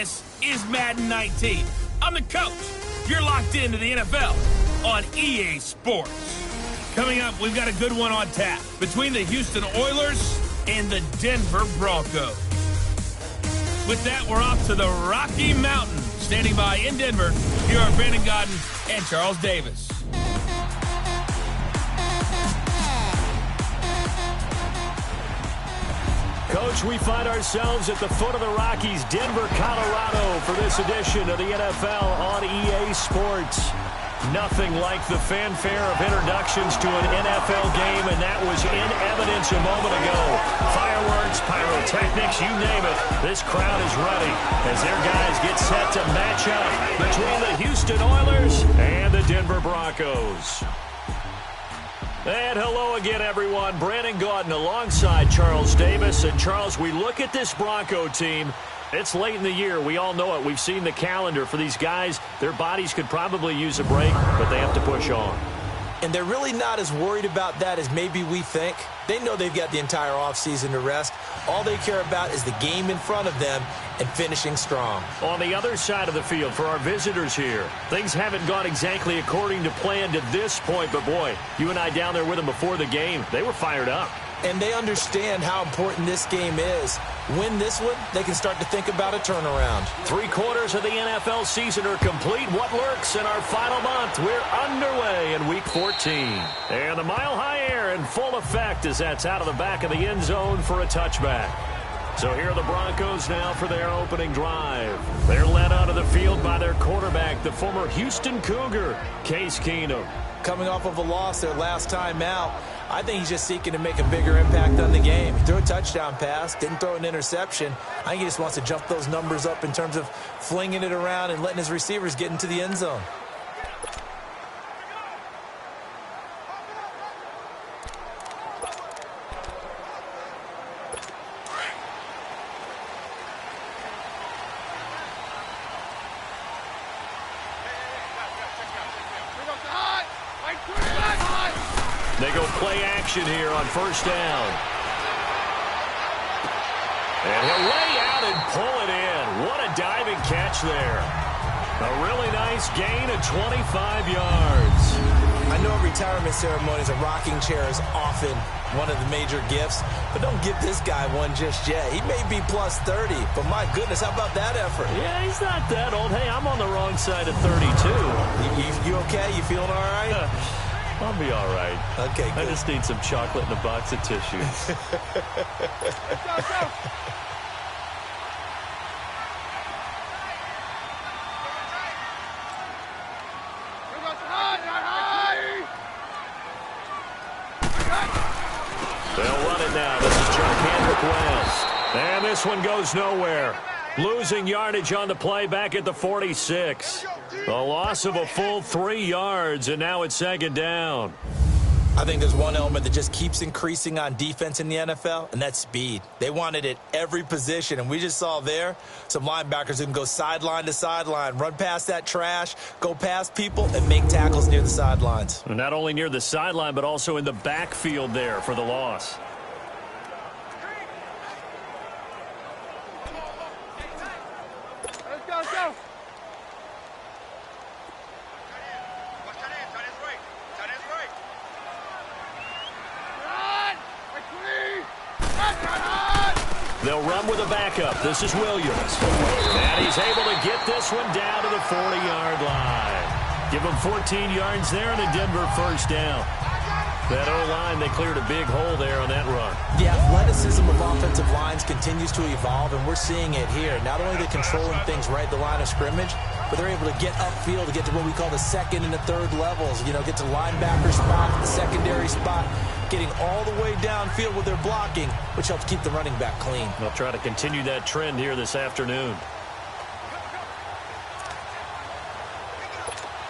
This is Madden 19. I'm the coach. You're locked into the NFL on EA Sports. Coming up, we've got a good one on tap between the Houston Oilers and the Denver Broncos. With that, we're off to the Rocky Mountains. Standing by in Denver, here are Brandon Godden and Charles Davis. Coach, we find ourselves at the foot of the Rockies, Denver, Colorado, for this edition of the NFL on EA Sports. Nothing like the fanfare of introductions to an NFL game, and that was in evidence a moment ago. Fireworks, pyrotechnics, you name it. This crowd is ready as their guys get set to match up between the Houston Oilers and the Denver Broncos. And hello again, everyone. Brandon Gaudin alongside Charles Davis. And, Charles, we look at this Bronco team. It's late in the year. We all know it. We've seen the calendar for these guys. Their bodies could probably use a break, but they have to push on. And they're really not as worried about that as maybe we think. They know they've got the entire offseason to rest. All they care about is the game in front of them and finishing strong. On the other side of the field for our visitors here, things haven't gone exactly according to plan to this point. But, boy, you and I down there with them before the game, they were fired up. And they understand how important this game is. Win this one, they can start to think about a turnaround. 3/4 of the NFL season are complete. What lurks in our final month? We're underway in Week 14. And the mile-high air in full effect as that's out of the back of the end zone for a touchback. So here are the Broncos now for their opening drive. They're led onto the field by their quarterback, the former Houston Cougar, Case Keenum. Coming off of a loss their last time out, I think he's just seeking to make a bigger impact on the game. He threw a touchdown pass, didn't throw an interception. I think he just wants to jump those numbers up in terms of flinging it around and letting his receivers get into the end zone. They go play action here on first down. And he'll lay out and pull it in. What a diving catch there. A really nice gain of 25 yards. I know at retirement ceremonies, a rocking chair is often one of the major gifts, but don't give this guy one just yet. He may be plus 30, but my goodness, how about that effort? Yeah, he's not that old. Hey, I'm on the wrong side of 32. You okay? You feeling all right? I'll be all right. Okay, good. I just need some chocolate and a box of tissues. They'll run it now. This is Charles West. And this one goes nowhere. Losing yardage on the play back at the 46. A loss of a full 3 yards, and now it's second down. I think there's one element that just keeps increasing on defense in the NFL, and that's speed. They want it at every position, and we just saw there some linebackers who can go sideline to sideline, run past that trash, go past people, and make tackles near the sidelines. Not only near the sideline, but also in the backfield there for the loss. They'll run with a backup. This is Williams. And he's able to get this one down to the 40-yard line. Give him 14 yards there and a Denver first down. That O-line, they cleared a big hole there on that run. The athleticism of offensive lines continues to evolve, and we're seeing it here. Not only are they controlling things right at the line of scrimmage, but they're able to get upfield to get to what we call the second and the third levels. You know, get to linebacker spot, the secondary spot, getting all the way downfield with their blocking, which helps keep the running back clean. They'll try to continue that trend here this afternoon.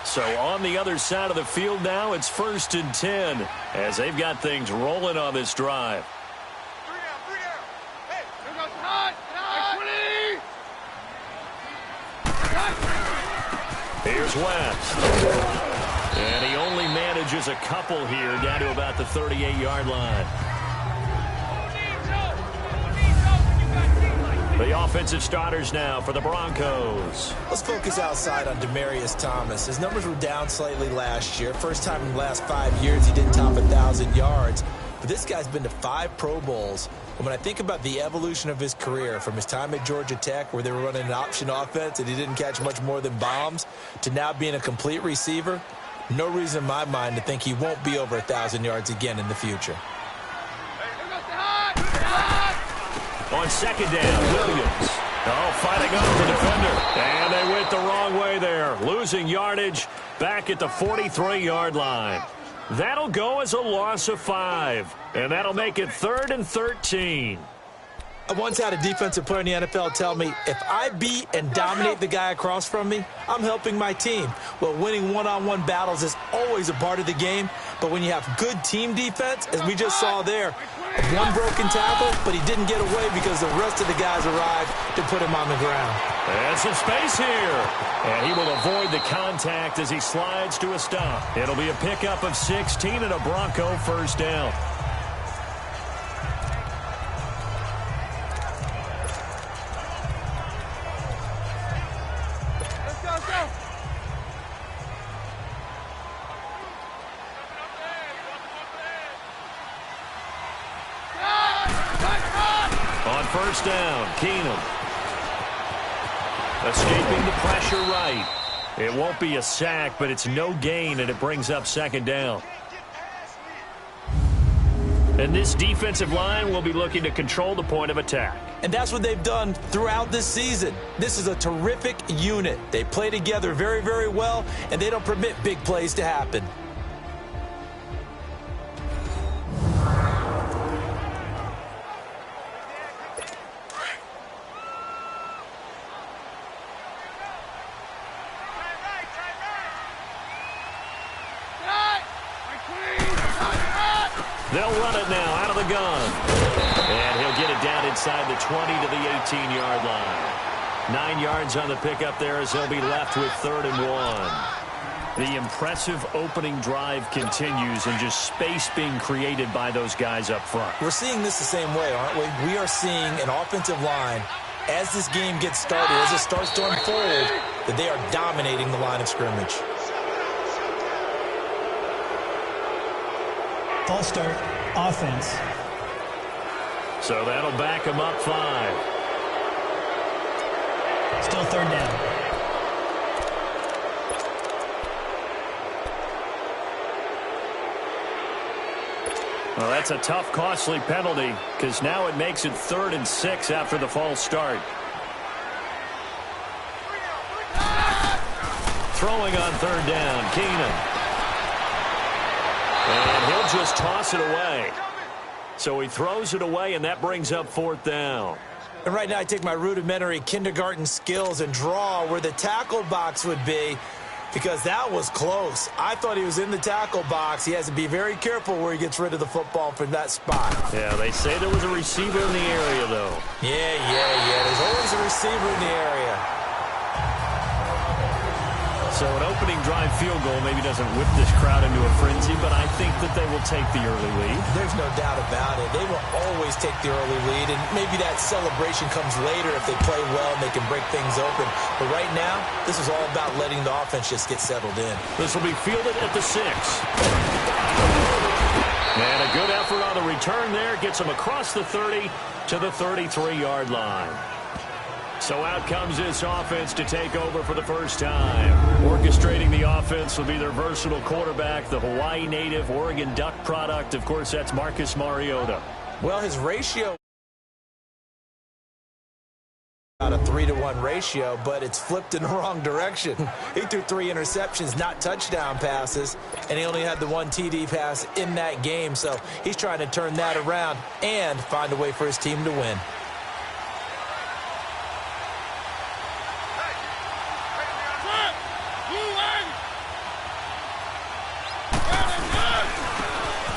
So on the other side of the field now, it's 1st and 10 as they've got things rolling on this drive. Here's West. And he only manages a couple here down to about the 38-yard line. The offensive starters now for the Broncos. Let's focus outside on Demaryius Thomas. His numbers were down slightly last year. First time in the last 5 years he didn't top 1,000 yards. But this guy's been to 5 Pro Bowls. And when I think about the evolution of his career, from his time at Georgia Tech, where they were running an option offense and he didn't catch much more than bombs, to now being a complete receiver, no reason in my mind to think he won't be over 1,000 yards again in the future. On second down, Williams. Oh, fighting off the defender. And they went the wrong way there. Losing yardage back at the 43-yard line. That'll go as a loss of 5. And that'll make it 3rd and 13. I once had a defensive player in the NFL tell me, if I beat and dominate the guy across from me, I'm helping my team. Well, winning one-on-one battles is always a part of the game, but when you have good team defense, as we just saw there, one broken tackle, but he didn't get away because the rest of the guys arrived to put him on the ground. And some space here. And he will avoid the contact as he slides to a stop. It'll be a pickup of 16 and a Bronco first down. First down, Keenum. Escaping the pressure right. It won't be a sack, but it's no gain, and it brings up second down. And this defensive line will be looking to control the point of attack. And that's what they've done throughout this season. This is a terrific unit. They play together very, very well, and they don't permit big plays to happen. They'll run it now out of the gun. And he'll get it down inside the 20 to the 18-yard line. 9 yards on the pickup there as they'll be left with 3rd and 1. The impressive opening drive continues, and just space being created by those guys up front. We're seeing this the same way, aren't we? We are seeing an offensive line, as this game gets started, as it starts to unfold, that they are dominating the line of scrimmage. False start, offense. So that'll back him up 5. Still 3rd down. Well, that's a tough, costly penalty, because now it makes it 3rd and 6 after the false start. Throwing on 3rd down, Keenum. And he'll just toss it away. So he throws it away, and that brings up 4th down. And right now I take my rudimentary kindergarten skills and draw where the tackle box would be, because that was close. I thought he was in the tackle box. He has to be very careful where he gets rid of the football from that spot. Yeah, they say there was a receiver in the area, though. Yeah. There's always a receiver in the area. So an opening drive field goal maybe doesn't whip this crowd into a frenzy, but I think that they will take the early lead. There's no doubt about it. They will always take the early lead, and maybe that celebration comes later if they play well and they can break things open. But right now, this is all about letting the offense just get settled in. This will be fielded at the 6. And a good effort on the return there. Gets him across the 30 to the 33-yard line. So out comes this offense to take over for the first time. Orchestrating the offense will be their versatile quarterback, the Hawaii native, Oregon Duck product. Of course, that's Marcus Mariota. Well, his ratio about a 3-to-1 ratio, but it's flipped in the wrong direction. He threw 3 interceptions, not touchdown passes, and he only had the 1 TD pass in that game. So he's trying to turn that around and find a way for his team to win.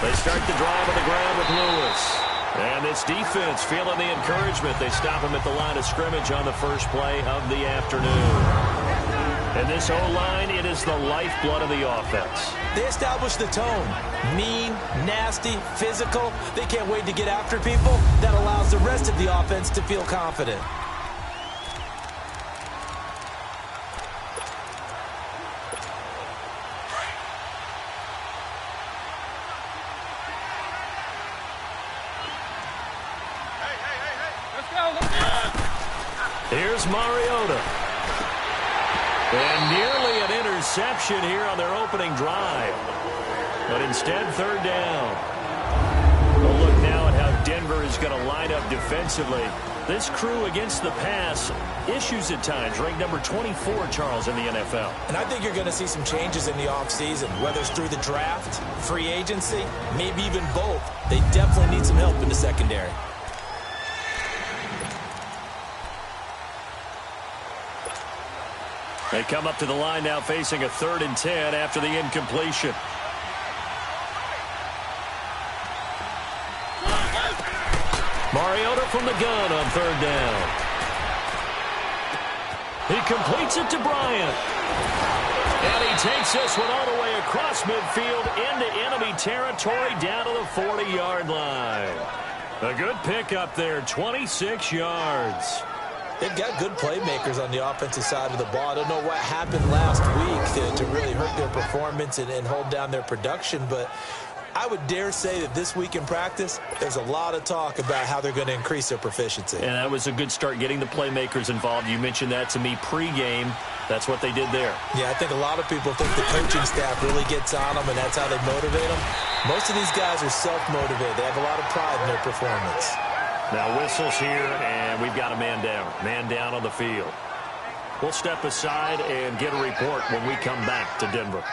They start the drive on the ground with Lewis. And this defense feeling the encouragement. They stop him at the line of scrimmage on the first play of the afternoon. And this O-line, it is the lifeblood of the offense. They establish the tone. Mean, nasty, physical. They can't wait to get after people. That allows the rest of the offense to feel confident. Here's Mariota. And nearly an interception here on their opening drive. But instead, third down. We'll look now at how Denver is going to line up defensively. This crew against the pass, issues at times, ranked number 24, Charles, in the NFL. And I think you're going to see some changes in the offseason, whether it's through the draft, free agency, maybe even both. They definitely need some help in the secondary. They come up to the line now facing a 3rd and 10 after the incompletion. Mariota from the gun on 3rd down. He completes it to Bryant. And he takes this one all the way across midfield into enemy territory down to the 40-yard line. A good pickup there, 26 yards. They've got good playmakers on the offensive side of the ball. I don't know what happened last week to really hurt their performance and hold down their production, but I would dare say that this week in practice, there's a lot of talk about how they're going to increase their proficiency. And that was a good start, getting the playmakers involved. You mentioned that to me pregame. That's what they did there. Yeah, I think a lot of people think the coaching staff really gets on them, and that's how they motivate them. Most of these guys are self-motivated. They have a lot of pride in their performance. Now whistles here, and we've got a man down. Man down on the field. We'll step aside and get a report when we come back to Denver.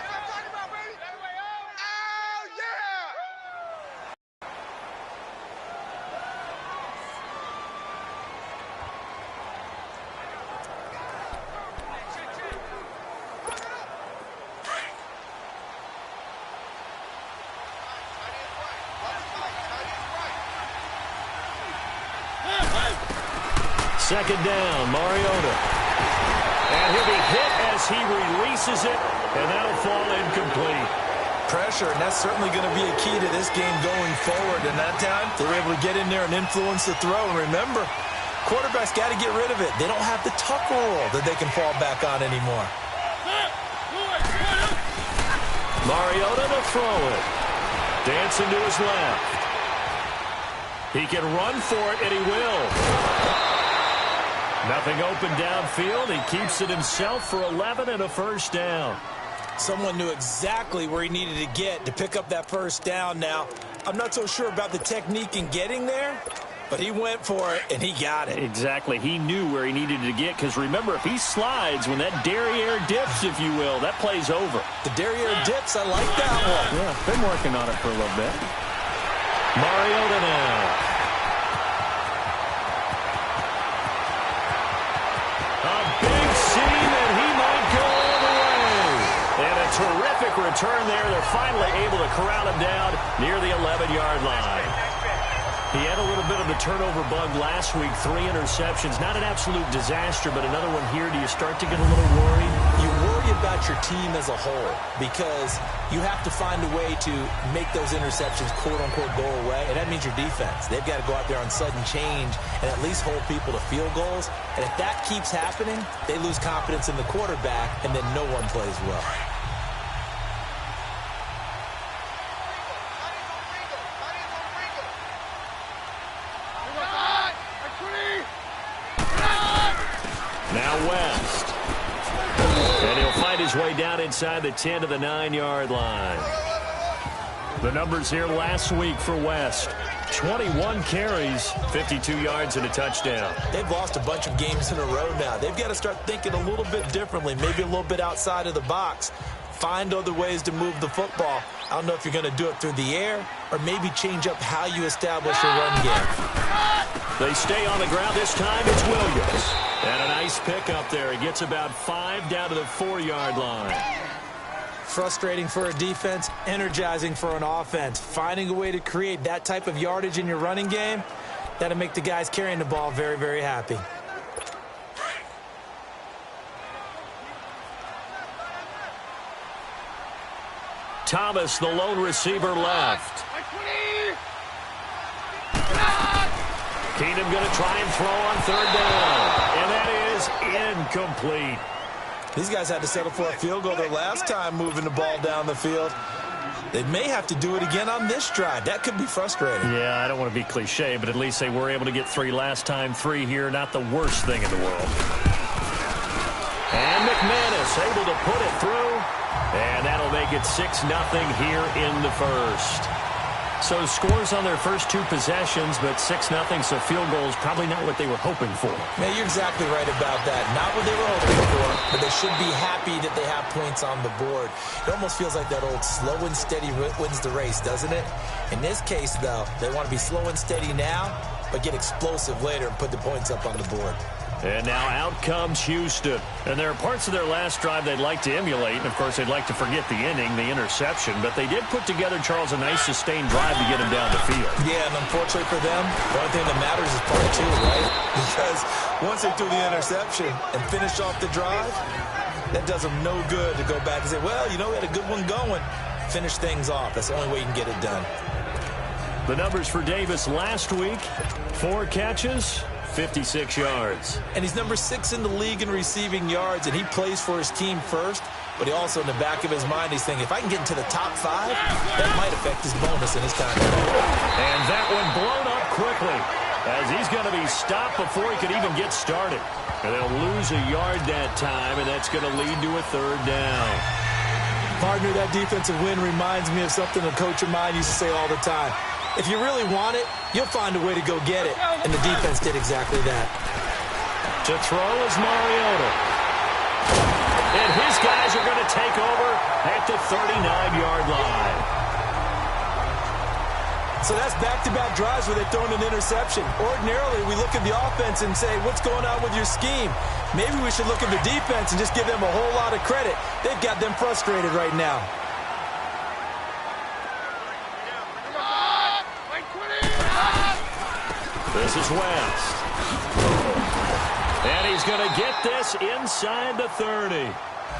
Second down, Mariota. And he'll be hit as he releases it, and that'll fall incomplete. Pressure, and that's certainly going to be a key to this game going forward. And that time, they were able to get in there and influence the throw. And remember, quarterbacks got to get rid of it. They don't have the tuck rule that they can fall back on anymore. Mariota to throw it. Dancing to his left. He can run for it, and he will. Nothing open downfield. He keeps it himself for 11 and a first down. Someone knew exactly where he needed to get to pick up that first down now. I'm not so sure about the technique in getting there, but he went for it, and he got it. Exactly. He knew where he needed to get, because remember, if he slides, when that derriere dips, if you will, that play's over. The derriere dips, I like that one. Yeah, been working on it for a little bit. Mariota now. Terrific return there. They're finally able to corral him down near the 11-yard line. He had a little bit of the turnover bug last week, 3 interceptions. Not an absolute disaster, but another one here. Do you start to get a little worried? You worry about your team as a whole because you have to find a way to make those interceptions, quote-unquote, go away, and that means your defense. They've got to go out there on sudden change and at least hold people to field goals. And if that keeps happening, they lose confidence in the quarterback, and then no one plays well. Now West. And he'll find his way down inside the 10 to the 9-yard line. The numbers here last week for West. 21 carries, 52 yards and a touchdown. They've lost a bunch of games in a row now. They've got to start thinking a little bit differently, maybe a little bit outside of the box. Find other ways to move the football. I don't know if you're going to do it through the air or maybe change up how you establish your run game. They stay on the ground this time. It's Williams. And a nice pickup there. He gets about 5 down to the 4-yard line. Frustrating for a defense, energizing for an offense. Finding a way to create that type of yardage in your running game, that'll make the guys carrying the ball very, very happy. Thomas, the lone receiver, left. Keenum going to try and throw on 3rd down. And that is incomplete. These guys had to settle for a field goal their last time moving the ball down the field. They may have to do it again on this drive. That could be frustrating. Yeah, I don't want to be cliche, but at least they were able to get 3 last time. 3 here, not the worst thing in the world. And McManus able to put it through. And that'll make it 6-0 here in the first. So scores on their first 2 possessions, but 6-0, so field goals probably not what they were hoping for. Man, you're exactly right about that. Not what they were hoping for, but they should be happy that they have points on the board. It almost feels like that old slow and steady wins the race, doesn't it? In this case, though, they want to be slow and steady now, but get explosive later and put the points up on the board. And now out comes Houston. And there are parts of their last drive they'd like to emulate. And, of course, they'd like to forget the inning, the interception. But they did put together, Charles, a nice sustained drive to get him down the field. Yeah, and unfortunately for them, the only thing that matters is part 2, right? Because once they threw the interception and finished off the drive, that does them no good to go back and say, well, you know, we had a good one going. Finish things off. That's the only way you can get it done. The numbers for Davis last week, 4 catches, 56 yards. And he's number 6 in the league in receiving yards, and he plays for his team first. But he also, in the back of his mind, he's thinking, if I can get into the top 5, that might affect his bonus in his contract. And that one blown up quickly, as he's going to be stopped before he could even get started. And they'll lose a yard that time, and that's going to lead to a 3rd down. Partner, that defensive win reminds me of something a coach of mine used to say all the time. If you really want it, you'll find a way to go get it. And the defense did exactly that. To throw is Mariota. And his guys are going to take over at the 39-yard line. So that's back-to-back drives where they've thrown an interception. Ordinarily, we look at the offense and say, what's going on with your scheme? Maybe we should look at the defense and just give them a whole lot of credit. They've got them frustrated right now. This is West. And he's going to get this inside the 30.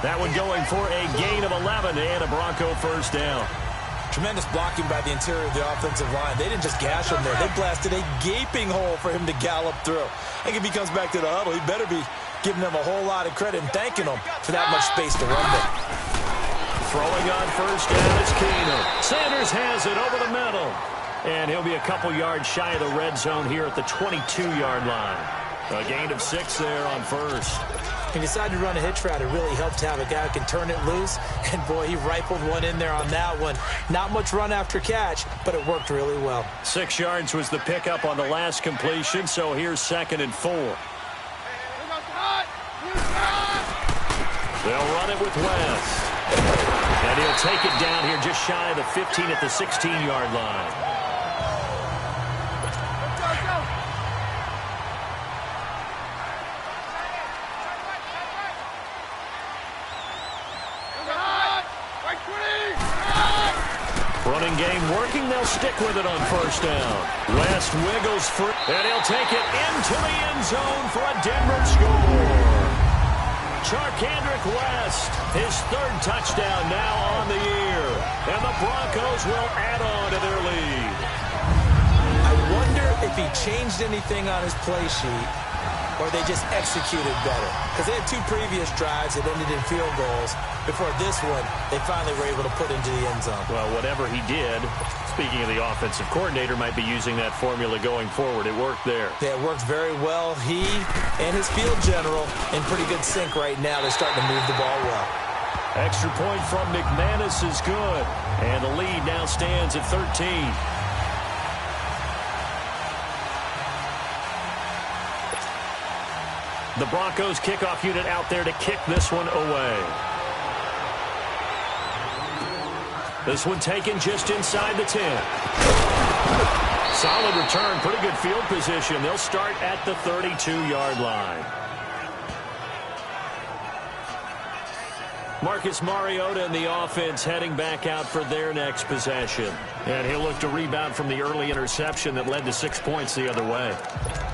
That one going for a gain of 11 and a Bronco 1st down. Tremendous blocking by the interior of the offensive line. They didn't just gash him there. They blasted a gaping hole for him to gallop through. I think if he comes back to the huddle, he better be giving them a whole lot of credit and thanking them for that much space to run with. Throwing on 1st down is Keenum. Sanders has it over the middle. And he'll be a couple yards shy of the red zone here at the 22-yard line. A gain of 6 there on 1st. He decided to run a hitch route. It really helped to have a guy who can turn it loose. And, boy, he rifled one in there on that one. Not much run after catch, but it worked really well. 6 yards was the pickup on the last completion, so here's 2nd and 4. They'll run it with West. And he'll take it down here just shy of the 15 at the 16-yard line. Running game working. They'll stick with it on 1st down. West wiggles free, and he'll take it into the end zone for a Denver score. Charkandrick West, his 3rd touchdown now on the year. And the Broncos will add on to their lead. I wonder if he changed anything on his play sheet or they just executed better. Because they had 2 previous drives that ended in field goals. Before this one, they finally were able to put into the end zone. Well, whatever he did, speaking of the offensive coordinator, might be using that formula going forward. It worked there. Yeah, it worked very well. He and his field general in pretty good sync right now. They're starting to move the ball well. Extra point from McManus is good. And the lead now stands at 13. The Broncos kickoff unit out there to kick this one away. This one taken just inside the 10. Solid return, pretty good field position. They'll start at the 32-yard line. Marcus Mariota and the offense heading back out for their next possession. And he'll look to rebound from the early interception that led to 6 points the other way.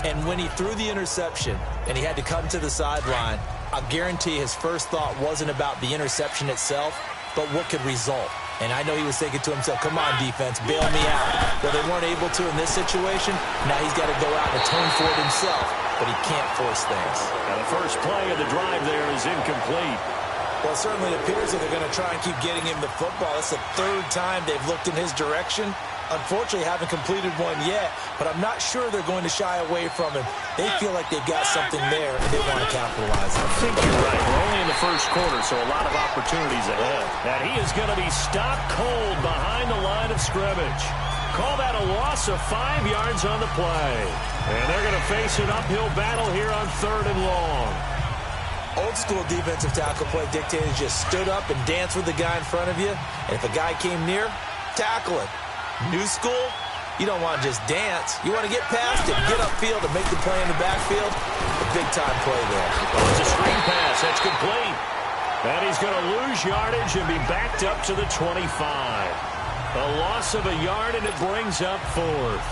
And when he threw the interception and he had to come to the sideline, I'll guarantee his first thought wasn't about the interception itself, but what could result. And I know he was thinking to himself, come on, defense, bail me out. Well, they weren't able to in this situation. Now he's got to go out and atone for it himself, but he can't force things. Now the first play of the drive there is incomplete. Well, it certainly appears that they're going to try and keep getting him the football. It's the third time they've looked in his direction. Unfortunately, haven't completed one yet, but I'm not sure they're going to shy away from him. They feel like they've got something there, and they want to capitalize on it. I think you're right. We're only in the first quarter, so a lot of opportunities ahead. And he is going to be stopped cold behind the line of scrimmage. Call that a loss of 5 yards on the play. And they're going to face an uphill battle here on 3rd and long. Old-school defensive tackle play dictated just stood up and danced with the guy in front of you, and if a guy came near, tackle him. New school, you don't want to just dance. You want to get past it, get upfield, and make the play in the backfield. A big-time play there. Oh, it's a screen pass. That's complete. And he's going to lose yardage and be backed up to the 25. A loss of a yard, and it brings up 4th.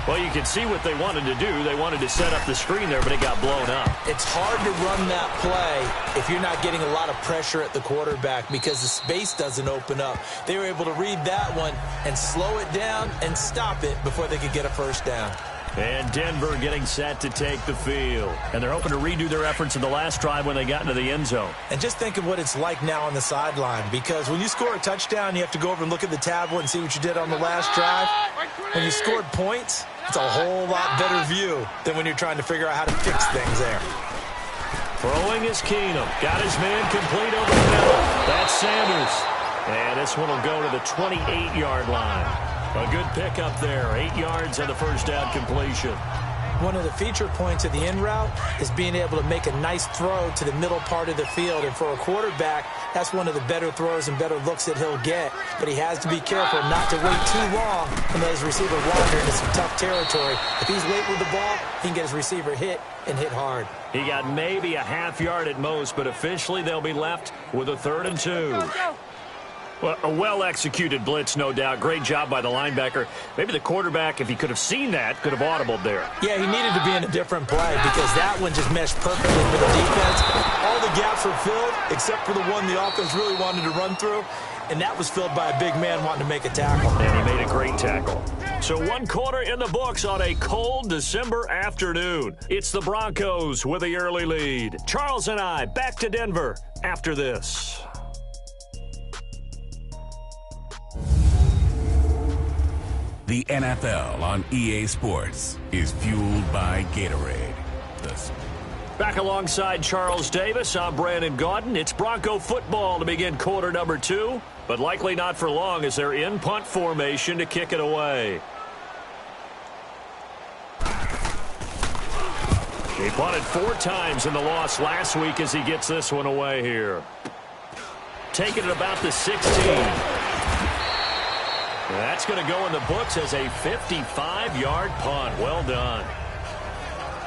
Well, you can see what they wanted to do. They wanted to set up the screen there, but it got blown up. It's hard to run that play if you're not getting a lot of pressure at the quarterback because the space doesn't open up. They were able to read that one and slow it down and stop it before they could get a first down. And Denver getting set to take the field. And they're hoping to redo their efforts in the last drive when they got into the end zone. And just think of what it's like now on the sideline, because when you score a touchdown, you have to go over and look at the tablet and see what you did on the last drive. When you scored points, it's a whole lot better view than when you're trying to figure out how to fix things there. Throwing is Keenum. Got his man complete over the middle. That's Sanders. And this one will go to the 28-yard line. A good pickup there. 8 yards on the first down completion. One of the feature points of the in route is being able to make a nice throw to the middle part of the field. And for a quarterback, that's one of the better throws and better looks that he'll get. But he has to be careful not to wait too long and let his receiver wander into some tough territory. If he's late with the ball, he can get his receiver hit and hit hard. He got maybe a half yard at most, but officially they'll be left with a 3rd and 2. Well, a well-executed blitz, no doubt. Great job by the linebacker. Maybe the quarterback, if he could have seen that, could have audibled there. Yeah, he needed to be in a different play because that one just meshed perfectly for the defense. All the gaps were filled except for the one the offense really wanted to run through, and that was filled by a big man wanting to make a tackle. And he made a great tackle. So 1 quarter in the books on a cold December afternoon. It's the Broncos with the early lead. Charles and I back to Denver after this. The NFL on EA Sports is fueled by Gatorade. Back alongside Charles Davis, I'm Brandon Gaudin. It's Bronco football to begin quarter number 2, but likely not for long as they're in punt formation to kick it away. He punted 4 times in the loss last week as he gets this one away here. Taking it about the 16. That's going to go in the books as a 55-yard punt. Well done.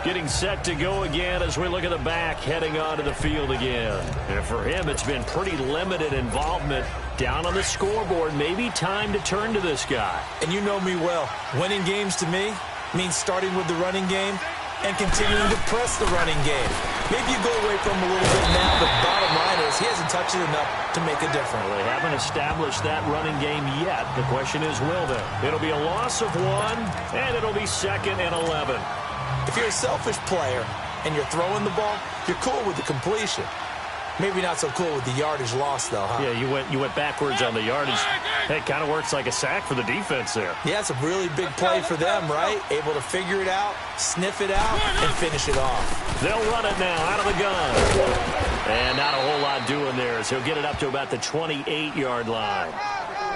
Getting set to go again as we look at the back heading onto the field again. And for him, it's been pretty limited involvement down on the scoreboard. Maybe time to turn to this guy. And you know me well. Winning games to me means starting with the running game and continuing to press the running game. Maybe you go away from him a little bit now, but bottom line is he hasn't touched it enough to make a difference. Well, they haven't established that running game yet. The question is, will they? It'll be a loss of 1, and it'll be 2nd and 11. If you're a selfish player and you're throwing the ball, you're cool with the completion. Maybe not so cool with the yardage loss, though, huh? Yeah, you went backwards on the yardage. It kind of works like a sack for the defense there. Yeah, it's a really big play for them, right? Able to figure it out, sniff it out, and finish it off. They'll run it now out of the gun. And not a whole lot doing there as he'll get it up to about the 28-yard line.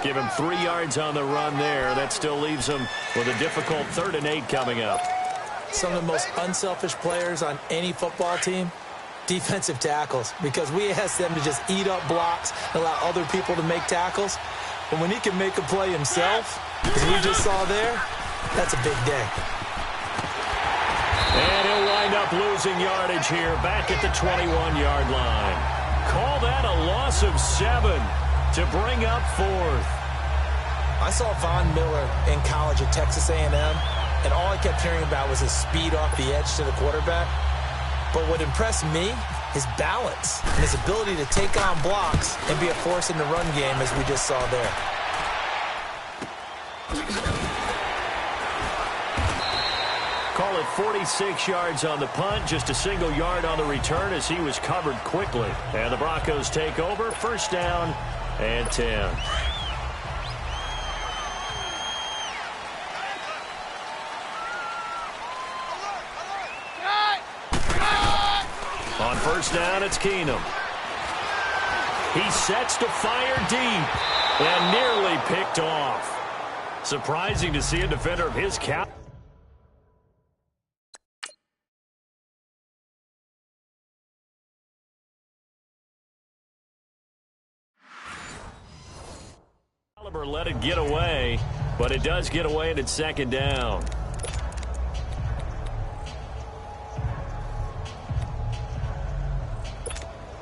Give him 3 yards on the run there. That still leaves him with a difficult 3rd and 8 coming up. Some of the most unselfish players on any football team, defensive tackles, because we ask them to just eat up blocks and allow other people to make tackles. But when he can make a play himself, as we just saw there, that's a big day. And he'll wind up losing yardage here back at the 21-yard line. Call that a loss of 7 to bring up 4th. I saw Von Miller in college at Texas A&M, and all I kept hearing about was his speed off the edge to the quarterback. But what impressed me, his balance and his ability to take on blocks and be a force in the run game, as we just saw there. call it 46 yards on the punt, just a single yard on the return as he was covered quickly. And the Broncos take over, first down and 10. On first down, it's Keenum. He sets to fire deep and nearly picked off. Surprising to see a defender of his caliber. Let it get away, but it does get away and it's second down.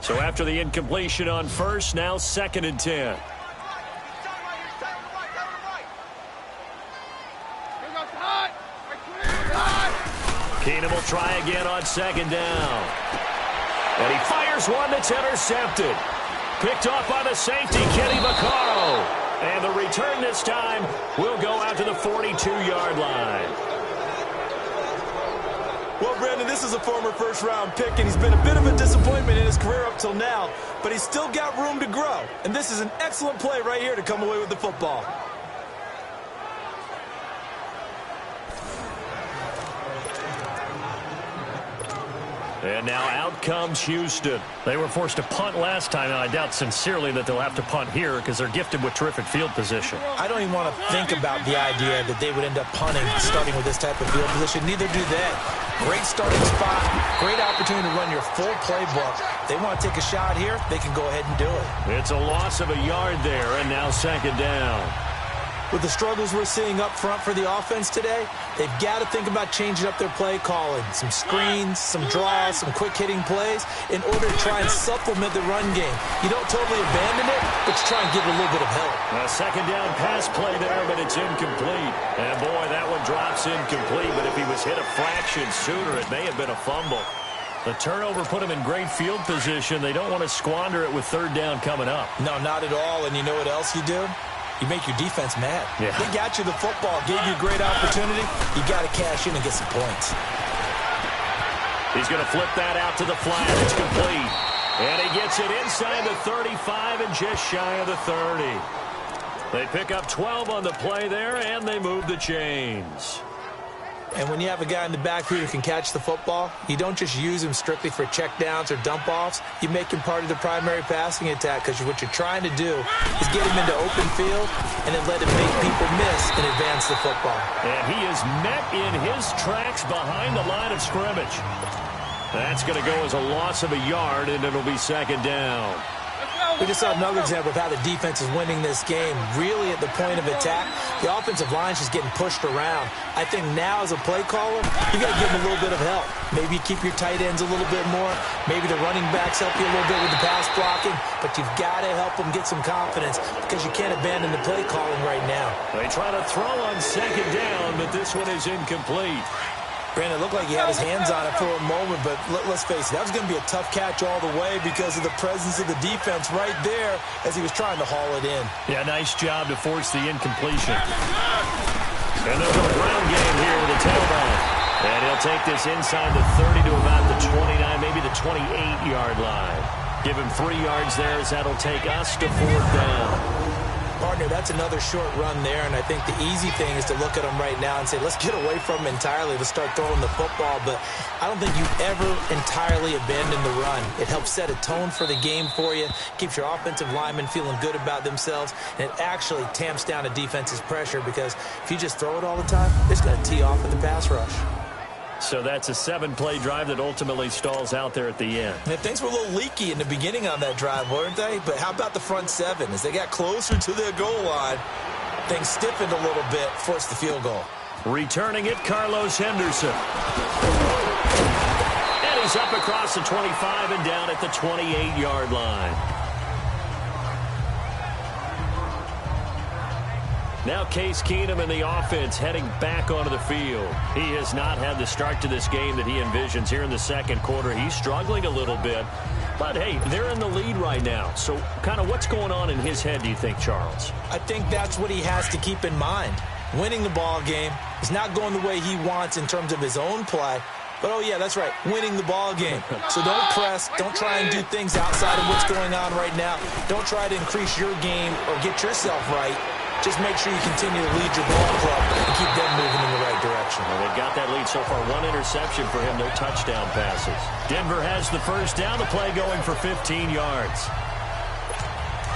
So after the incompletion on first, now second and 10. Keenum will try again on second down. And he fires one that's intercepted. Picked off by the safety, Kenny Vaccaro. And the return this time will go out to the 42-yard line. Well, Brandon, this is a former first-round pick, and he's been a bit of a disappointment in his career up till now, but he's still got room to grow. And this is an excellent play right here to come away with the football. And now out comes Houston. They were forced to punt last time, and I doubt sincerely that they'll have to punt here because they're gifted with terrific field position. I don't even want to think about the idea that they would end up punting starting with this type of field position. Neither do they. Great starting spot, great opportunity to run your full playbook. They want to take a shot here, they can go ahead and do it. It's a loss of a yard there, and now second down. With the struggles we're seeing up front for the offense today, they've got to think about changing up their play calling. Some screens, some draws, some quick-hitting plays in order to try and supplement the run game. You don't totally abandon it, but you try and give it a little bit of help. A second down pass play there, but it's incomplete. And, boy, that one drops incomplete, but if he was hit a fraction sooner, it may have been a fumble. The turnover put him in great field position. They don't want to squander it with third down coming up. No, not at all, and you know what else you do? You make your defense mad. Yeah. They got you the football, gave you a great opportunity. You got to cash in and get some points. He's going to flip that out to the flat. It's complete. And he gets it inside the 35 and just shy of the 30. They pick up 12 on the play there, and they move the chains. And when you have a guy in the backfield who can catch the football, you don't just use him strictly for checkdowns or dump-offs. You make him part of the primary passing attack because what you're trying to do is get him into open field and then let him make people miss and advance the football. And he is met in his tracks behind the line of scrimmage. That's going to go as a loss of a yard, and it'll be second down. We just saw another example of how the defense is winning this game. Really at the point of attack, the offensive line's just getting pushed around. I think now as a play caller, you got to give them a little bit of help. Maybe you keep your tight ends a little bit more. Maybe the running backs help you a little bit with the pass blocking. But you've got to help them get some confidence because you can't abandon the play calling right now. They try to throw on second down, but this one is incomplete. Brandon, it looked like he had his hands on it for a moment, but let's face it, that was going to be a tough catch all the way because of the presence of the defense right there as he was trying to haul it in. Yeah, nice job to force the incompletion. And there's a ground game here with a tailback. And he'll take this inside the 30 to about the 29, maybe the 28-yard line. Give him 3 yards there as that'll take us to fourth down. Partner, that's another short run there, and I think the easy thing is to look at him right now and say, let's get away from him entirely. Let's start throwing the football, but I don't think you ever entirely abandon the run. It helps set a tone for the game for you, keeps your offensive linemen feeling good about themselves, and it actually tamps down a defense's pressure because if you just throw it all the time, it's going to tee off with the pass rush. So that's a 7-play drive that ultimately stalls out there at the end. And things were a little leaky in the beginning on that drive, weren't they? But how about the front 7? As they got closer to their goal line, things stiffened a little bit, forced the field goal. Returning it, Carlos Henderson. And he's up across the 25 and down at the 28-yard line. Now Case Keenum and the offense heading back onto the field. He has not had the start to this game that he envisions here in the second quarter. He's struggling a little bit. But, hey, they're in the lead right now. So kind of what's going on in his head, do you think, Charles? I think that's what he has to keep in mind. winning the ball game. It's not going the way he wants in terms of his own play. But, oh, yeah, that's right, winning the ball game. So don't press. Don't try and do things outside of what's going on right now. Don't try to increase your game or get yourself right. Just make sure you continue to lead your ball club and keep them moving in the right direction. Well, they've got that lead so far. 1 interception for him, no touchdown passes. Denver has the first down. The play going for 15 yards.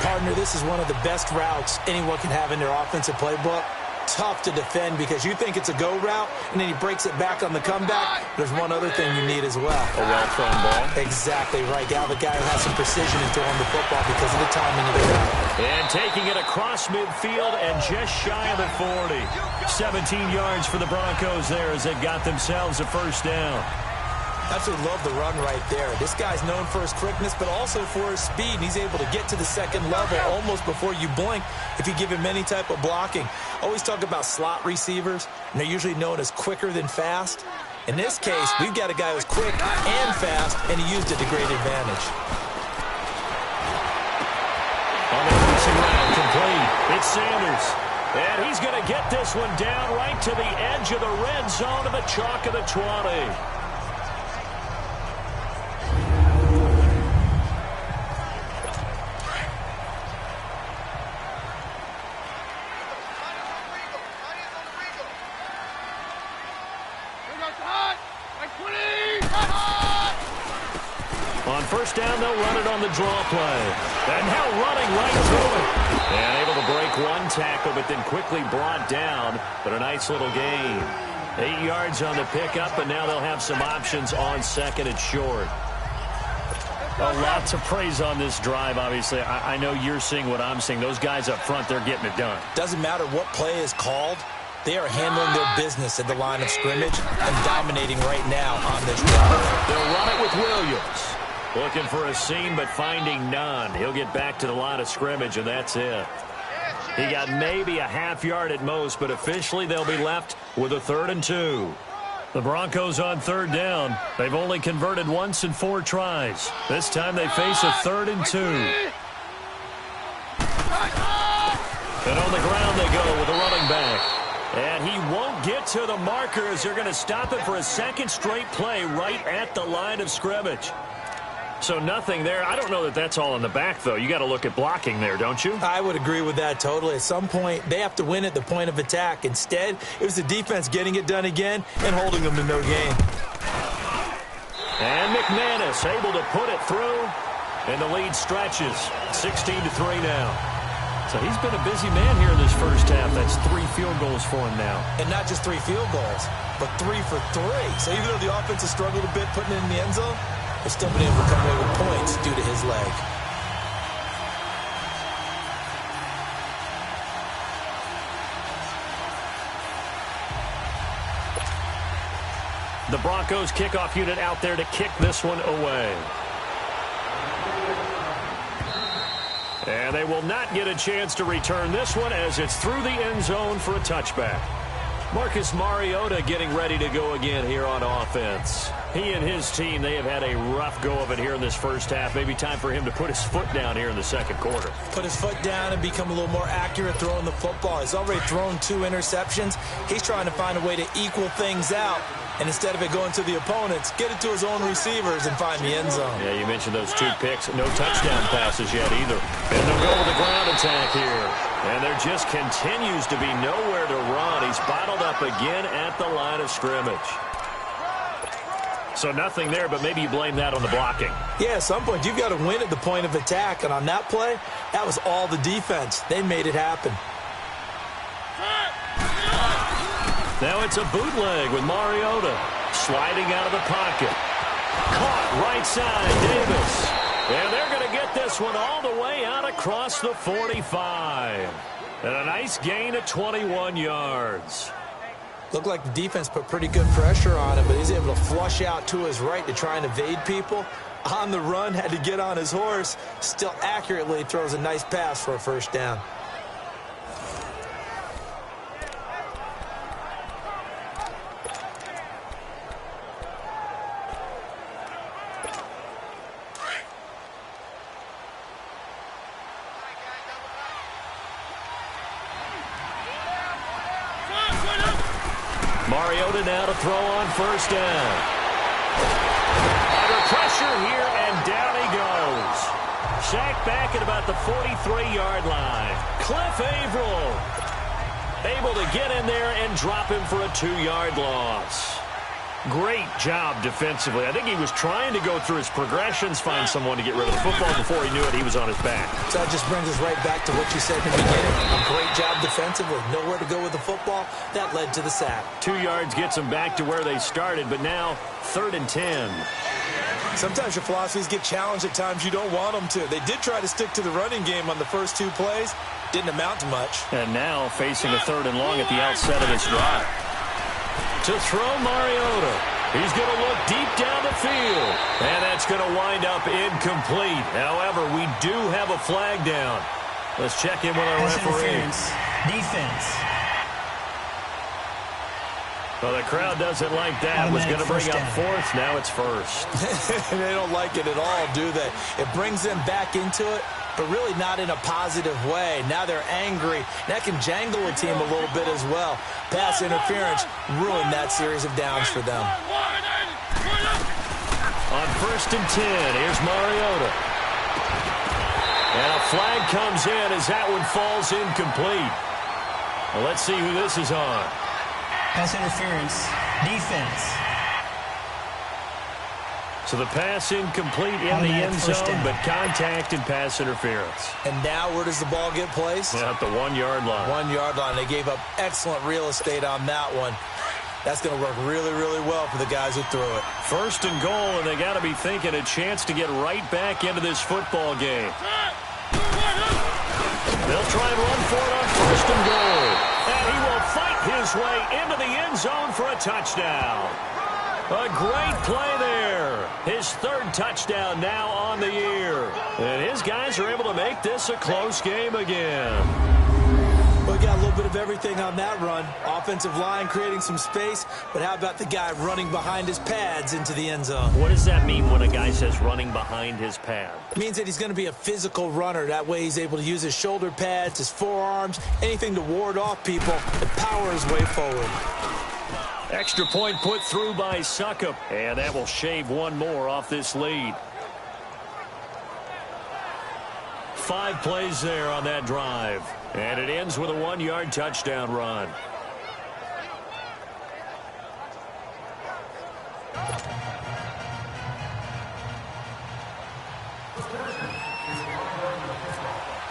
Partner, this is one of the best routes anyone can have in their offensive playbook. Tough to defend because you think it's a go route, and then he breaks it back on the comeback. There's one other thing you need as well. A well-thrown ball. Exactly right. You have a guy who has some precision in throwing the football because of the timing of the route. And taking it across midfield and just shy of the 40. 17 yards for the Broncos there as they've got themselves a first down. Absolutely love the run right there. This guy's known for his quickness, but also for his speed. He's able to get to the second level almost before you blink if you give him any type of blocking. Always talk about slot receivers, and they're usually known as quicker than fast. In this case, we've got a guy who's quick and fast, and he used it to great advantage. On the passing route, complete. It's Sanders. And he's going to get this one down right to the edge of the red zone of the chalk of the 20. On first down, they'll run it on the draw play. And now running right through it. And able to break one tackle, but then quickly brought down. But a nice little gain. 8 yards on the pickup, and now they'll have some options on second and short. A lot to praise on this drive, obviously. I know you're seeing what I'm seeing. Those guys up front, they're getting it done. Doesn't matter what play is called. They are handling their business at the line of scrimmage and dominating right now on this drive. They'll run it with Williams. Looking for a seam, but finding none. He'll get back to the line of scrimmage, and that's it. He got maybe a half yard at most, but officially they'll be left with a 3rd and 2. The Broncos on third down. They've only converted once in 4 tries. This time they face a 3rd and 2. And on the ground they go with a running back. And he won't get to the marker as they're going to stop it for a second straight play right at the line of scrimmage. So nothing there. I don't know that that's all in the back, though. You got to look at blocking there, don't you? I would agree with that totally. At some point, they have to win at the point of attack. Instead, it was the defense getting it done again and holding them to no gain. And McManus able to put it through, and the lead stretches. 16-3 now. So he's been a busy man here in this first half. That's 3 field goals for him now. And not just 3 field goals, but 3 for 3. So even though the offense has struggled a bit putting it in the end zone, they've still been able to come away with points due to his leg. The Broncos kickoff unit out there to kick this one away. And they will not get a chance to return this one as it's through the end zone for a touchback. Marcus Mariota getting ready to go again here on offense. He and his team, they have had a rough go of it here in this first half. Maybe time for him to put his foot down here in the second quarter. Put his foot down and become a little more accurate throwing the football. He's already thrown 2 interceptions. He's trying to find a way to equal things out. And instead of it going to the opponents, get it to his own receivers and find the end zone. Yeah, you mentioned those 2 picks. No touchdown passes yet either. And they'll go with the ground attack here. And there just continues to be nowhere to run. He's bottled up again at the line of scrimmage. So nothing there, but maybe you blame that on the blocking. Yeah, at some point, you've got to win at the point of attack. And on that play, that was all the defense. They made it happen. Now it's a bootleg with Mariota. Sliding out of the pocket. Caught right side, Davis. And they're going to get this one all the way out across the 45. And a nice gain of 21 yards. Looked like the defense put pretty good pressure on him, but he's able to flush out to his right to try and evade people. On the run, had to get on his horse. Still accurately throws a nice pass for a first down. Mariota now to throw on first down. Under pressure here, and down he goes. Sacked back at about the 43-yard line. Cliff Averill able to get in there and drop him for a 2-yard loss. Great job defensively. I think he was trying to go through his progressions, find someone to get rid of the football. Before he knew it, he was on his back. So that just brings us right back to what you said in the beginning. A great job defensively. Nowhere to go with the football. That led to the sack. 2 yards gets them back to where they started, but now 3rd and 10. Sometimes your philosophies get challenged at times you don't want them to. They did try to stick to the running game on the first 2 plays. Didn't amount to much. And now facing a 3rd and long at the outset of this drive. To throw Mariota. He's going to look deep down the field. And that's going to wind up incomplete. However, we do have a flag down. Let's check in with our referee. Defense. Well, the crowd doesn't like that. Was going to bring up 4th. Now it's 1st. They don't like it at all, do they? It brings them back into it, but really not in a positive way. Now they're angry. That can jangle a team a little bit as well. Pass interference ruined that series of downs for them. On 1st and 10, here's Mariota. And a flag comes in as that one falls incomplete. Well, let's see who this is on. Pass interference. Defense. So the pass incomplete in the end zone, but contact and pass interference. And now where does the ball get placed? At the 1-yard line. 1-yard line. They gave up excellent real estate on that one. That's going to work really, really well for the guys who threw it. 1st and goal, and they got to be thinking a chance to get right back into this football game. They'll try and run for it on 1st and goal. And he will fight his way into the end zone for a touchdown. A great play there. His 3rd touchdown now on the year. And his guys are able to make this a close game again. We got a little bit of everything on that run. Offensive line creating some space, but how about the guy running behind his pads into the end zone? What does that mean when a guy says running behind his pad? It means that he's going to be a physical runner. That way he's able to use his shoulder pads, his forearms, anything to ward off people and power his way forward. Extra point put through by Suckup, and that will shave one more off this lead. 5 plays there on that drive, and it ends with a 1-yard touchdown run.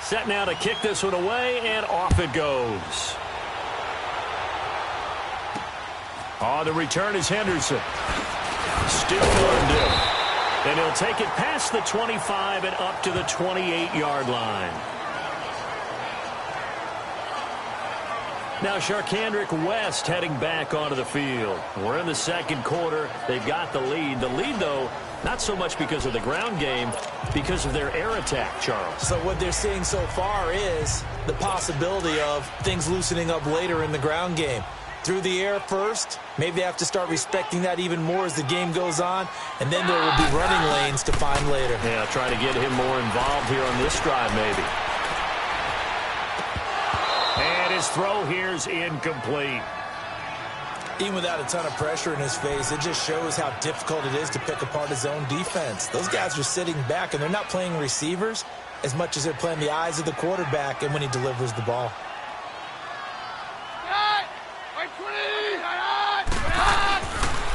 Set now to kick this one away, and off it goes. On the return is Henderson. Still undo. And he'll take it past the 25 and up to the 28-yard line. Now Sharkandrick West heading back onto the field. We're in the 2nd quarter. They've got the lead. The lead, though, not so much because of the ground game, because of their air attack, Charles. So what they're seeing so far is the possibility of things loosening up later in the ground game. Through the air first, maybe they have to start respecting that even more as the game goes on, and then there will be running lanes to find later. Yeah, try to get him more involved here on this drive, maybe. And his throw here's incomplete. Even without a ton of pressure in his face, it just shows how difficult it is to pick apart his own defense. Those guys are sitting back, and they're not playing receivers as much as they're playing the eyes of the quarterback and when he delivers the ball.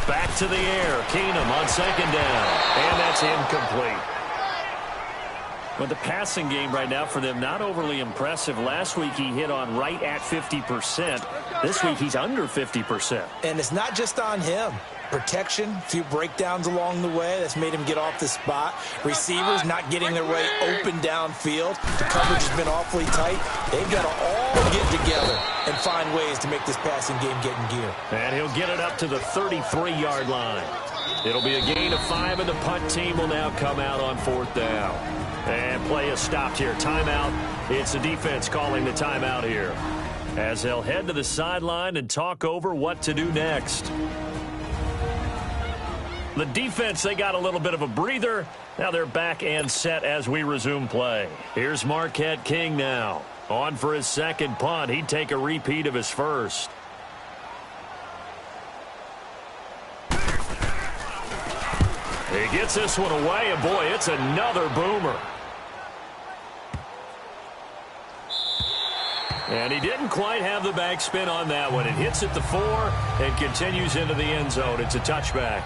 Back to the air. Keenum on 2nd down. And that's incomplete. But the passing game right now for them, not overly impressive. Last week he hit on right at 50%. This week he's under 50%. And it's not just on him. Protection, a few breakdowns along the way. That's made him get off the spot. Receivers not getting their way open downfield. The coverage has been awfully tight. They've got to all get together and find ways to make this passing game get in gear. And he'll get it up to the 33-yard line. It'll be a gain of 5, and the punt team will now come out on 4th down. And play is stopped here. Timeout. It's the defense calling the timeout here, as they'll head to the sideline and talk over what to do next. The defense, they got a little bit of a breather. Now they're back and set as we resume play. Here's Marquette King now. On for his 2nd punt. He'd take a repeat of his first. He gets this one away, and boy, it's another boomer. And he didn't quite have the backspin on that one. It hits at the 4 and continues into the end zone. It's a touchback.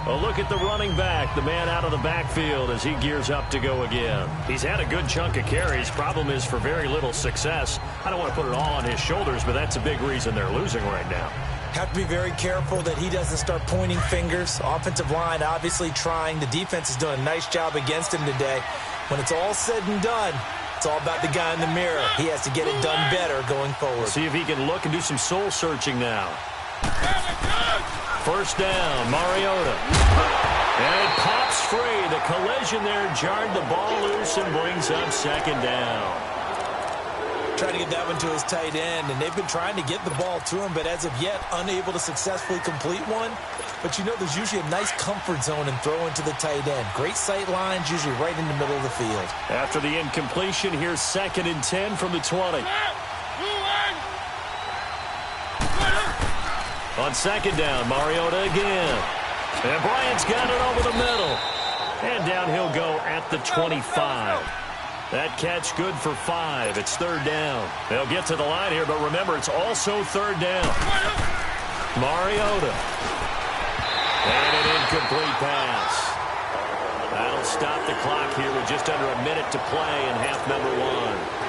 A look at the running back, the man out of the backfield as he gears up to go again. He's had a good chunk of carries. Problem is for very little success. I don't want to put it all on his shoulders, but that's a big reason they're losing right now. Have to be very careful that he doesn't start pointing fingers. Offensive line obviously trying. The defense is doing a nice job against him today. When it's all said and done, it's all about the guy in the mirror. He has to get it done better going forward. See if he can look and do some soul searching now. First down, Mariota. And it pops free. The collision there jarred the ball loose and brings up second down. Trying to get that one to his tight end, and they've been trying to get the ball to him, but as of yet, unable to successfully complete one. But you know, there's usually a nice comfort zone in throwing to the tight end. Great sight lines, usually right in the middle of the field. After the incompletion, here's 2nd and 10 from the 20. On second down, Mariota again. And Bryant's got it over the middle. And down he'll go at the 25. That catch good for 5. It's 3rd down. They'll get to the line here, but remember, it's also 3rd down. Mariota. And an incomplete pass. That'll stop the clock here with just under a minute to play in half number 1.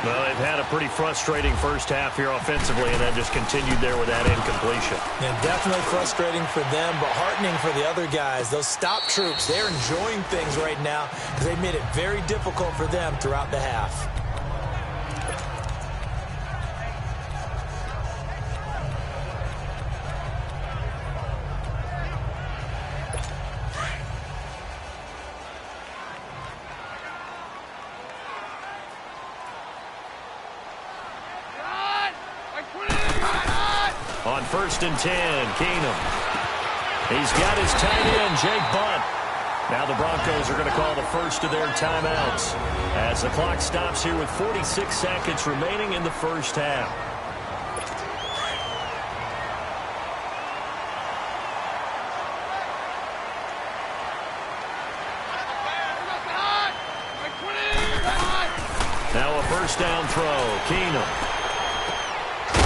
Well, they've had a pretty frustrating first half here offensively, and then just continued there with that incompletion. Yeah, definitely frustrating for them, but heartening for the other guys. Those stop troops, they're enjoying things right now because they made it very difficult for them throughout the half. On 1st and 10, Keenum. He's got his tight end, Jake Butt. Now the Broncos are going to call the first of their timeouts as the clock stops here with 46 seconds remaining in the first half. Now a first down throw, Keenum.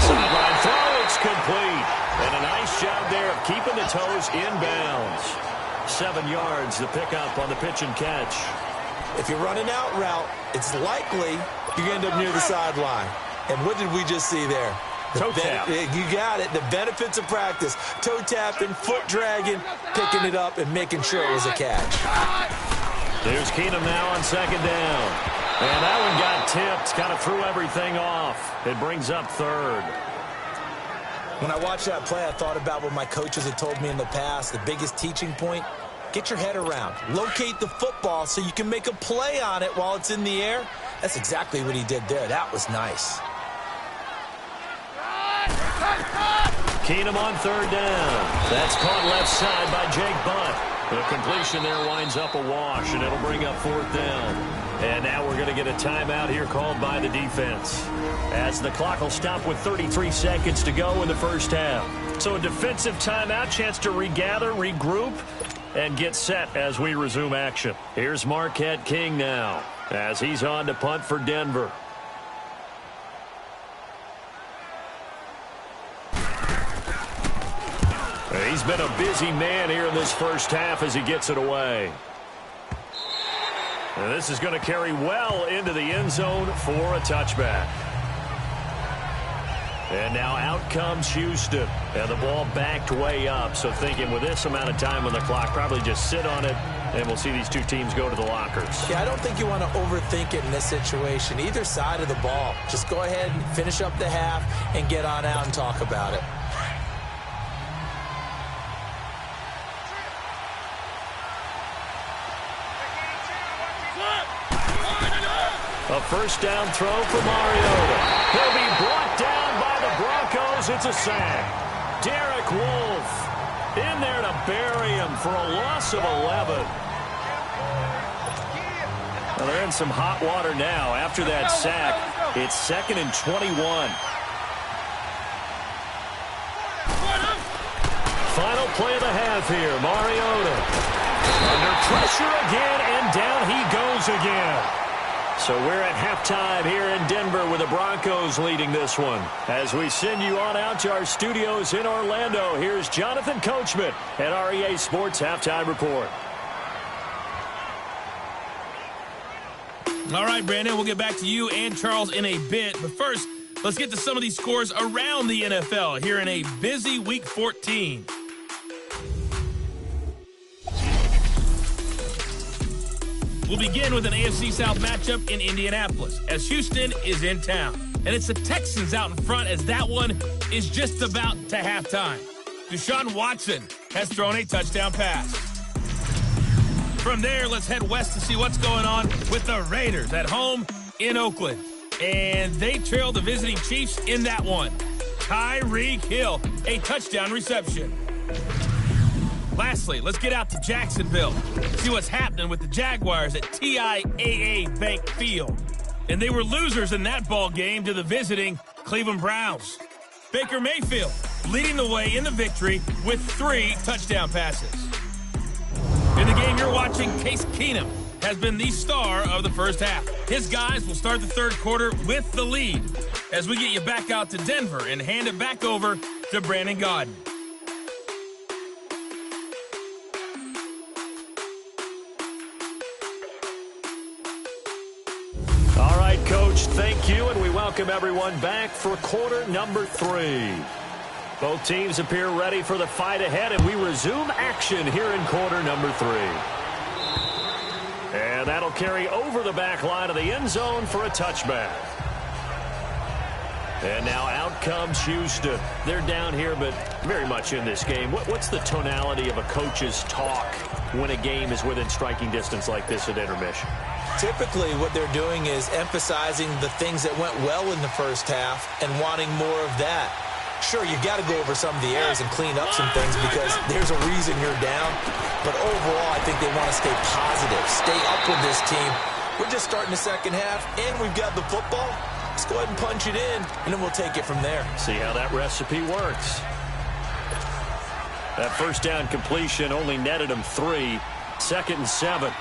Sideline throw, it's complete. And a nice job there of keeping the toes inbounds. 7 yards the pickup on the pitch and catch. If you're running out route, it's likely you end up near the sideline. And what did we just see there? Toe tap. You got it. The benefits of practice. Toe tapping, foot dragging, picking it up, and making sure it was a catch. There's Keenum now on second down. And that one got tipped. Kind of threw everything off. It brings up 3rd. When I watched that play, I thought about what my coaches had told me in the past. The biggest teaching point, get your head around. Locate the football so you can make a play on it while it's in the air. That's exactly what he did there. That was nice. Keenum on 3rd down. That's caught left side by Jake Butt. The completion there winds up a wash, and it'll bring up 4th down. And now we're going to get a timeout here called by the defense, as the clock will stop with 33 seconds to go in the first half. So a defensive timeout, chance to regather, regroup, and get set as we resume action. Here's Marquette King now, as he's on to punt for Denver. He's been a busy man here in this first half as he gets it away. And this is going to carry well into the end zone for a touchback. And now out comes Houston. And the ball backed way up. So thinking with this amount of time on the clock, probably just sit on it, and we'll see these two teams go to the lockers. Yeah, I don't think you want to overthink it in this situation. Either side of the ball. Just go ahead and finish up the half and get on out and talk about it. A first down throw for Mariota. He'll be brought down by the Broncos. It's a sack. Derek Wolfe in there to bury him for a loss of 11. Well, they're in some hot water now. After that sack, it's 2nd and 21. Final play of the half here. Mariota. Under pressure again, and down he goes again. So we're at halftime here in Denver with the Broncos leading this one. As we send you on out to our studios in Orlando, here's Jonathan Coachman at our EA Sports Halftime Report. All right, Brandon, we'll get back to you and Charles in a bit. But first, let's get to some of these scores around the NFL here in a busy Week 14. We'll begin with an AFC South matchup in Indianapolis as Houston is in town. And it's the Texans out in front as that one is just about to halftime. Deshaun Watson has thrown a touchdown pass. From there, let's head west to see what's going on with the Raiders at home in Oakland. And they trail the visiting Chiefs in that one. Tyreek Hill, a touchdown reception. Lastly, let's get out to Jacksonville. See what's happening with the Jaguars at TIAA Bank Field. And they were losers in that ball game to the visiting Cleveland Browns. Baker Mayfield leading the way in the victory with 3 touchdown passes. In the game you're watching, Case Keenum has been the star of the first half. His guys will start the third quarter with the lead as we get you back out to Denver and hand it back over to Brandon Gaudin. All right, Coach, thank you, and we welcome everyone back for quarter number 3. Both teams appear ready for the fight ahead, and we resume action here in quarter number 3. And that'll carry over the back line of the end zone for a touchback. And now out comes Houston. They're down here, but very much in this game. What's the tonality of a coach's talk when a game is within striking distance like this at intermission? Typically, what they're doing is emphasizing the things that went well in the first half and wanting more of that. Sure, you got to go over some of the errors and clean up some things because there's a reason you're down. But overall, I think they want to stay positive, stay up with this team. We're just starting the second half, and we've got the football. Let's go ahead and punch it in, and then we'll take it from there. See how that recipe works. That first down completion only netted him 3. 2nd and 7.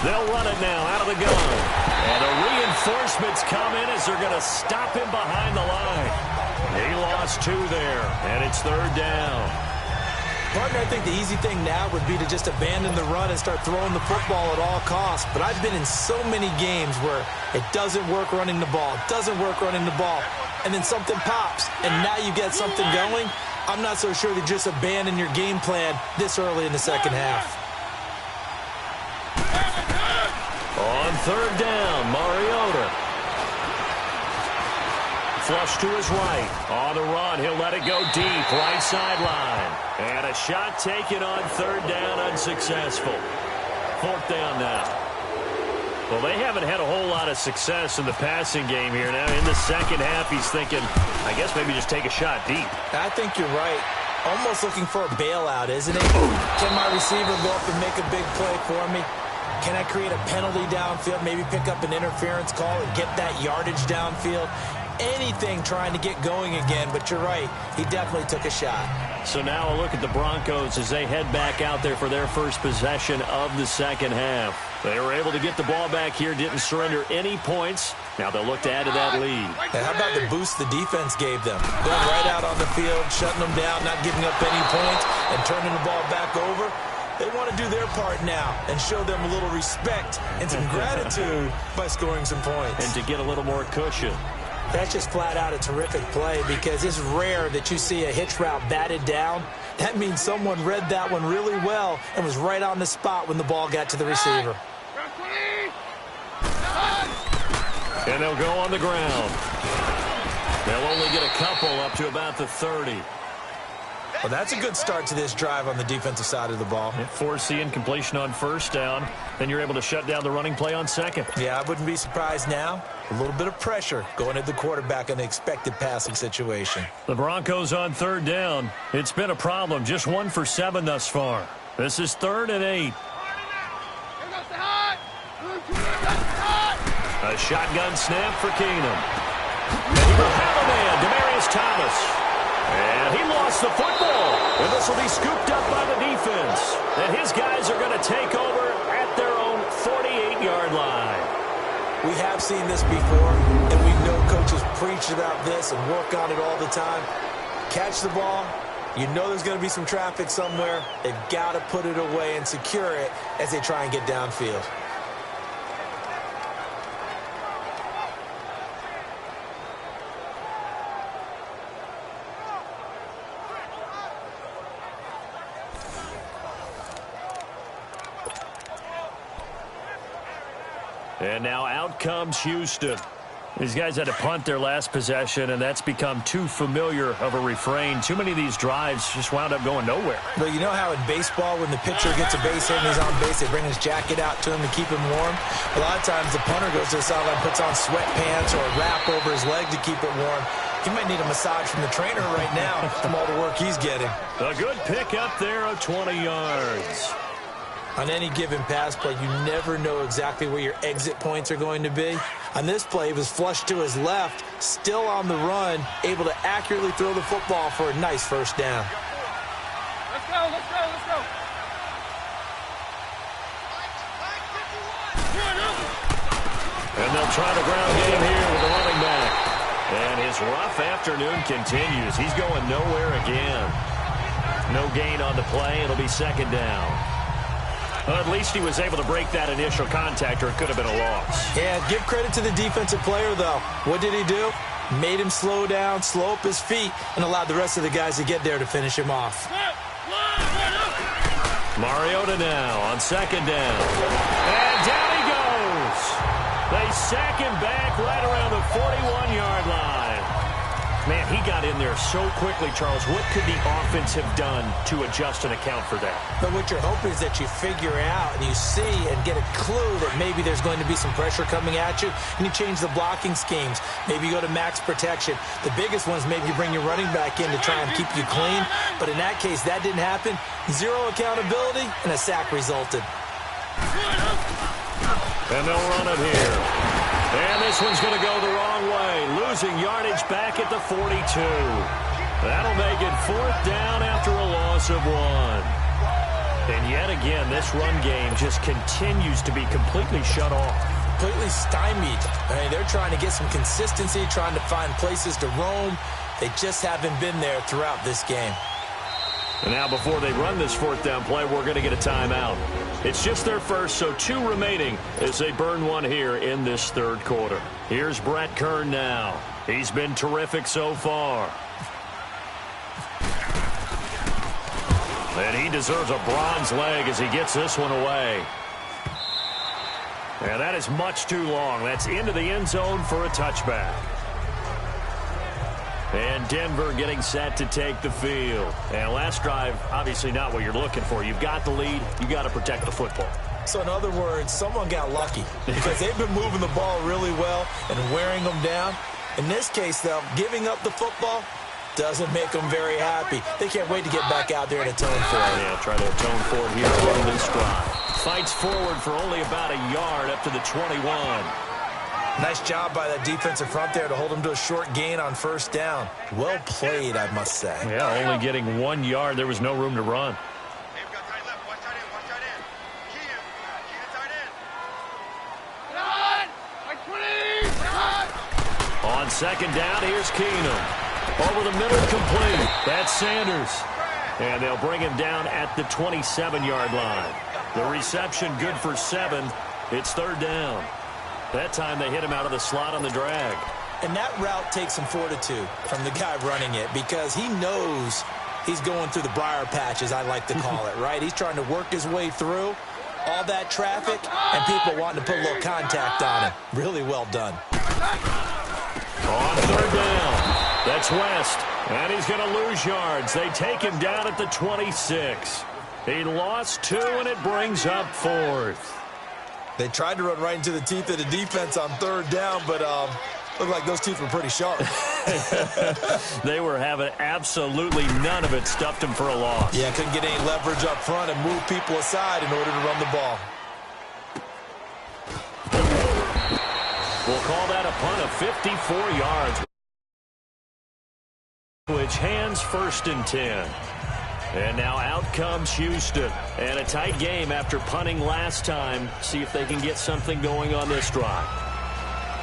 They'll run it now out of the gun. And the reinforcements come in as they're going to stop him behind the line. He lost 2 there, and it's 3rd down. Partner, I think the easy thing now would be to just abandon the run and start throwing the football at all costs. But I've been in so many games where it doesn't work running the ball, and then something pops, and now you get something going. I'm not so sure to just abandon your game plan this early in the second half. On 3rd down, Mariota. Flush to his right. On the run, he'll let it go deep, right sideline. And a shot taken on 3rd down, unsuccessful. 4th down now. Well, they haven't had a whole lot of success in the passing game here. Now, in the second half, he's thinking, I guess maybe just take a shot deep. I think you're right. Almost looking for a bailout, isn't it? Can my receiver go up and make a big play for me? Can I create a penalty downfield, maybe pick up an interference call and get that yardage downfield? Anything trying to get going again, but you're right. He definitely took a shot. So now a look at the Broncos as they head back out there for their first possession of the second half. They were able to get the ball back here, didn't surrender any points. Now they'll look to add to that lead. And how about the boost the defense gave them? Going right out on the field, shutting them down, not giving up any points, and turning the ball back over. They want to do their part now and show them a little respect and some gratitude by scoring some points. And to get a little more cushion. That's just flat out a terrific play because it's rare that you see a hitch route batted down. That means someone read that one really well and was right on the spot when the ball got to the receiver. And they'll go on the ground. They'll only get a couple up to about the 30. Well, that's a good start to this drive on the defensive side of the ball. Force the incompletion on 1st down. Then you're able to shut down the running play on 2nd. Yeah, I wouldn't be surprised now. A little bit of pressure going at the quarterback in an expected passing situation. The Broncos on 3rd down. It's been a problem. Just 1 for 7 thus far. This is 3rd and 8. A shotgun snap for Keenum. And he will have a man, Demaryius Thomas. And he lost the football. And this will be scooped up by the defense. And his guys are going to take over at their own 48-yard line. We have seen this before, and we know coaches preach about this and work on it all the time. Catch the ball. You know there's going to be some traffic somewhere. They've got to put it away and secure it as they try and get downfield. And now out comes Houston. These guys had to punt their last possession, and that's become too familiar of a refrain. Too many of these drives just wound up going nowhere. Well, you know how in baseball, when the pitcher gets a base hit and he's on base, they bring his jacket out to him to keep him warm? A lot of times the punter goes to the sideline, puts on sweatpants or a wrap over his leg to keep it warm. He might need a massage from the trainer right now from all the work he's getting. A good pick up there of 20 yards. On any given pass play, you never know exactly where your exit points are going to be. On this play, he was flushed to his left, still on the run, able to accurately throw the football for a nice first down. Let's go, let's go, let's go. And they'll try the ground game here with the running back. And his rough afternoon continues. He's going nowhere again. No gain on the play. It'll be second down. Well, at least he was able to break that initial contact, or it could have been a loss. Yeah, give credit to the defensive player, though. What did he do? Made him slow down, slow up his feet, and allowed the rest of the guys to get there to finish him off. Mariota now on second down. And down he goes. They sack him back right around the 41-yard line. Man, he got in there so quickly, Charles. What could the offense have done to adjust and account for that? But what you're hoping is that you figure out and you see and get a clue that maybe there's going to be some pressure coming at you, and you change the blocking schemes. Maybe you go to max protection. The biggest one is maybe you bring your running back in to try and keep you clean. But in that case, that didn't happen. Zero accountability, and a sack resulted. And they'll run it here. And this one's going to go the wrong way. Losing yardage back at the 42. That'll make it fourth down after a loss of 1. And yet again, this run game just continues to be completely shut off. Completely stymied. I mean, they're trying to get some consistency, trying to find places to roam. They just haven't been there throughout this game. And now before they run this fourth down play, we're going to get a timeout. It's just their first, so 2 remaining as they burn one here in this third quarter. Here's Brett Kern now. He's been terrific so far. And he deserves a bronze leg as he gets this one away. And that is much too long. That's into the end zone for a touchback. And Denver getting set to take the field. And last drive, obviously not what you're looking for. You've got the lead. You've got to protect the football. So in other words, someone got lucky because they've been moving the ball really well and wearing them down. In this case, though, giving up the football doesn't make them very happy. They can't wait to get back out there and atone for it. Yeah, try to atone for it here on this drive. Fights forward for only about a yard up to the 21. Nice job by that defensive front there to hold him to a short gain on first down. Well played, I must say. Yeah, only getting 1 yard. There was no room to run. On second down, here's Keenum. Over the middle, complete. That's Sanders. And they'll bring him down at the 27-yard line. The reception good for 7. It's third down. That time they hit him out of the slot on the drag. And that route takes some fortitude from the guy running it because he knows he's going through the briar patch, as I like to call it, right? He's trying to work his way through all that traffic and people wanting to put a little contact on him. Really well done. On third down, that's West. And he's going to lose yards. They take him down at the 26. He lost 2, and it brings up fourth. They tried to run right into the teeth of the defense on third down, but looked like those teeth were pretty sharp. They were having absolutely none of it. Stuffed him for a loss. Yeah, couldn't get any leverage up front and move people aside in order to run the ball. We'll call that a punt of 54 yards, which hands 1st and 10. And now out comes Houston. And a tight game after punting last time. See if they can get something going on this drive.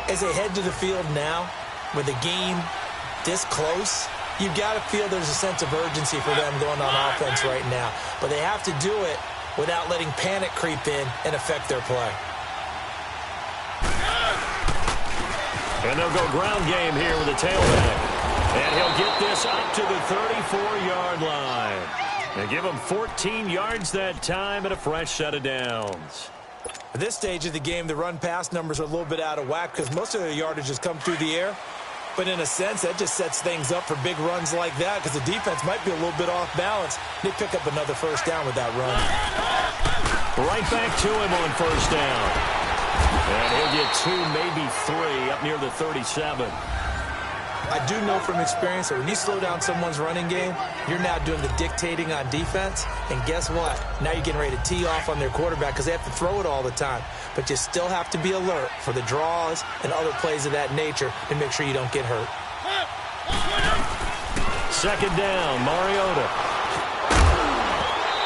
As they head to the field now, with the game this close, you've got to feel there's a sense of urgency for them going on offense right now. But they have to do it without letting panic creep in and affect their play. And they'll go ground game here with a tailback. And he'll get this up to the 34-yard line. And give him 14 yards that time and a fresh set of downs. At this stage of the game, the run-pass numbers are a little bit out of whack because most of their yardage has come through the air. But in a sense, that just sets things up for big runs like that because the defense might be a little bit off balance. They pick up another 1st down with that run. Right back to him on 1st down. And he'll get 2, maybe 3 up near the 37. I do know from experience that when you slow down someone's running game, you're now doing the dictating on defense. And guess what? Now you're getting ready to tee off on their quarterback because they have to throw it all the time. But you still have to be alert for the draws and other plays of that nature to make sure you don't get hurt. 2nd down, Mariota.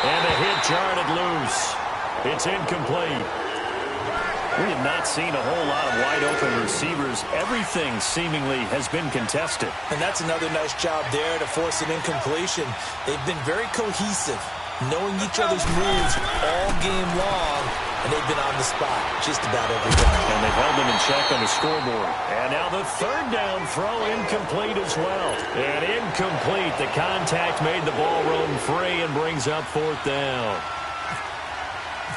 And a hit jarred it loose. It's incomplete. We have not seen a whole lot of wide-open receivers. Everything seemingly has been contested. And that's another nice job there to force an incompletion. They've been very cohesive, knowing each other's moves all game long, and they've been on the spot just about every time. And they've held them in check on the scoreboard. And now the 3rd down throw incomplete as well. And incomplete. The contact made the ball roam free and brings up 4th down.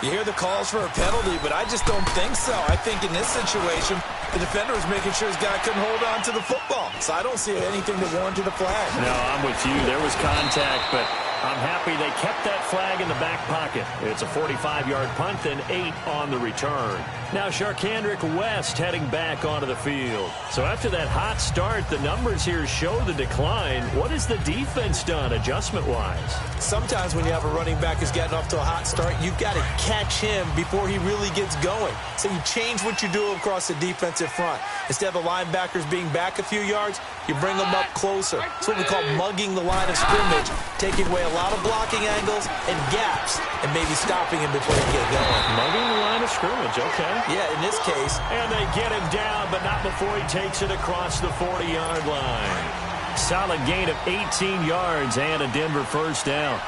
You hear the calls for a penalty, but I just don't think so. I think in this situation, the defender was making sure his guy couldn't hold on to the football. So I don't see anything that warranted a flag. No, I'm with you. There was contact, but I'm happy they kept that flag in the back pocket. It's a 45-yard punt and 8 on the return. Now Sharkandrick West heading back onto the field. So after that hot start, the numbers here show the decline. What has the defense done adjustment-wise? Sometimes when you have a running back who's getting off to a hot start, you've got to catch him before he really gets going. So you change what you do across the defensive front. Instead of the linebackers being back a few yards, you bring them up closer. It's what we call mugging the line of scrimmage, taking away a lot of blocking angles and gaps, and maybe stopping him before he get going. Mugging the line of scrimmage, okay. Yeah, in this case. And they get him down, but not before he takes it across the 40-yard line. Solid gain of 18 yards and a Denver 1st down.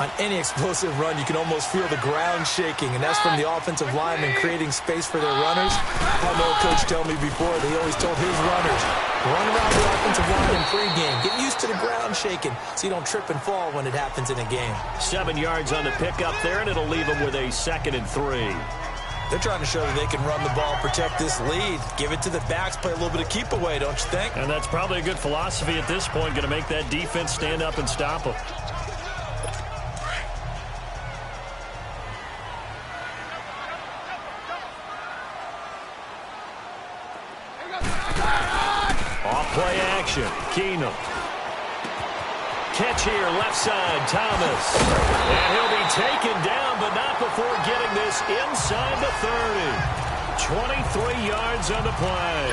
On any explosive run, you can almost feel the ground shaking, and that's from the offensive linemen creating space for their runners. I had an old coach tell me before that he always told his runners, run around the offensive line in pregame. Get used to the ground shaking so you don't trip and fall when it happens in a game. 7 yards on the pickup there, and it'll leave them with a 2nd and 3. They're trying to show that they can run the ball, protect this lead, give it to the backs, play a little bit of keep away, don't you think? And that's probably a good philosophy at this point, going to make that defense stand up and stop them. Off-play action, Keenum. Catch here, left side, Thomas. And he'll be taken down, but not before getting this inside the 30. 23 yards on the play.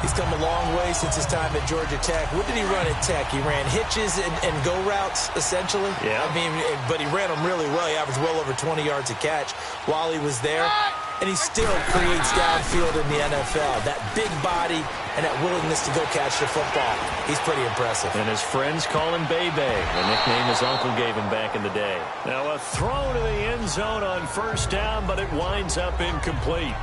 He's come a long way since his time at Georgia Tech. What did he run at Tech? He ran hitches and go routes, essentially. Yeah. I mean, but he ran them really well. He averaged well over 20 yards a catch while he was there. And he still creates downfield in the NFL. That big body and that willingness to go catch the football. He's pretty impressive. And his friends call him Bebe, the nickname his uncle gave him back in the day. Now a throw to the end zone on 1st down, but it winds up incomplete.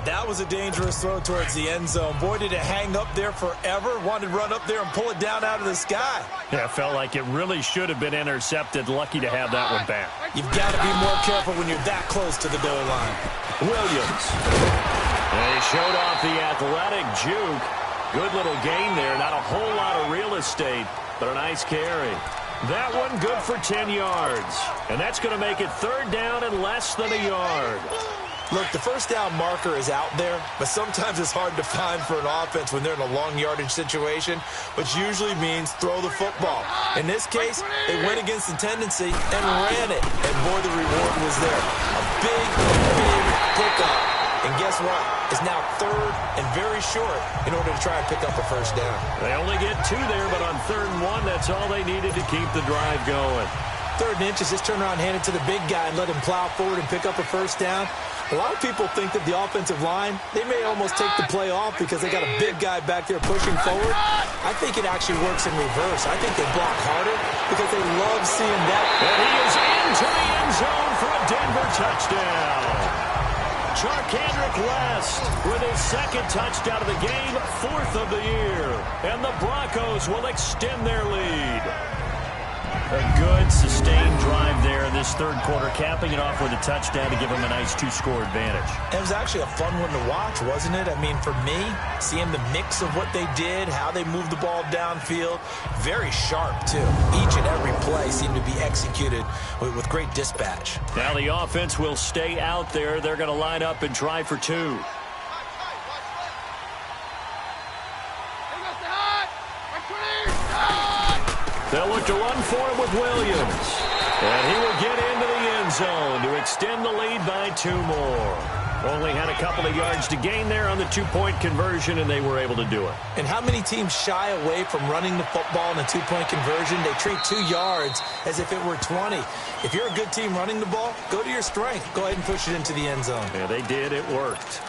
That was a dangerous throw towards the end zone. Boy, did it hang up there forever. Wanted to run up there and pull it down out of the sky. Yeah, it felt like it really should have been intercepted. Lucky to have that one back. You've got to be more careful when you're that close to the goal line. Williams. And he showed off the athletic juke. Good little gain there. Not a whole lot of real estate, but a nice carry. That one good for 10 yards. And that's going to make it 3rd down and less than a yard. Look, the 1st down marker is out there, but sometimes it's hard to find for an offense when they're in a long yardage situation, which usually means throw the football. In this case, they went against the tendency and ran it, and boy, the reward was there. A big, big pickup. And guess what? is now third and very short in order to try and pick up a first down. They only get 2 there, but on 3rd and 1, that's all they needed to keep the drive going. 3rd and inches, just turn around, hand it to the big guy, and let him plow forward and pick up a first down. A lot of people think that the offensive line, they may almost take the play off because they got a big guy back there pushing forward. I think it actually works in reverse. I think they block harder because they love seeing that. And he is into the end zone for a Denver touchdown. Charkandrick West with his 2nd touchdown of the game, 4th of the year. And the Broncos will extend their lead. A good, sustained drive there in this 3rd quarter, capping it off with a touchdown to give them a nice 2-score advantage. It was actually a fun one to watch, wasn't it? I mean, for me, seeing the mix of what they did, how they moved the ball downfield, very sharp, too. Each and every play seemed to be executed with great dispatch. Now the offense will stay out there. They're going to line up and try for 2. They'll look to run for him with Williams. And he will get into the end zone to extend the lead by 2 more. Only had a couple of yards to gain there on the 2-point conversion, and they were able to do it. And how many teams shy away from running the football in a 2-point conversion? They treat 2 yards as if it were 20. If you're a good team running the ball, go to your strength. Go ahead and push it into the end zone. Yeah, they did. It worked.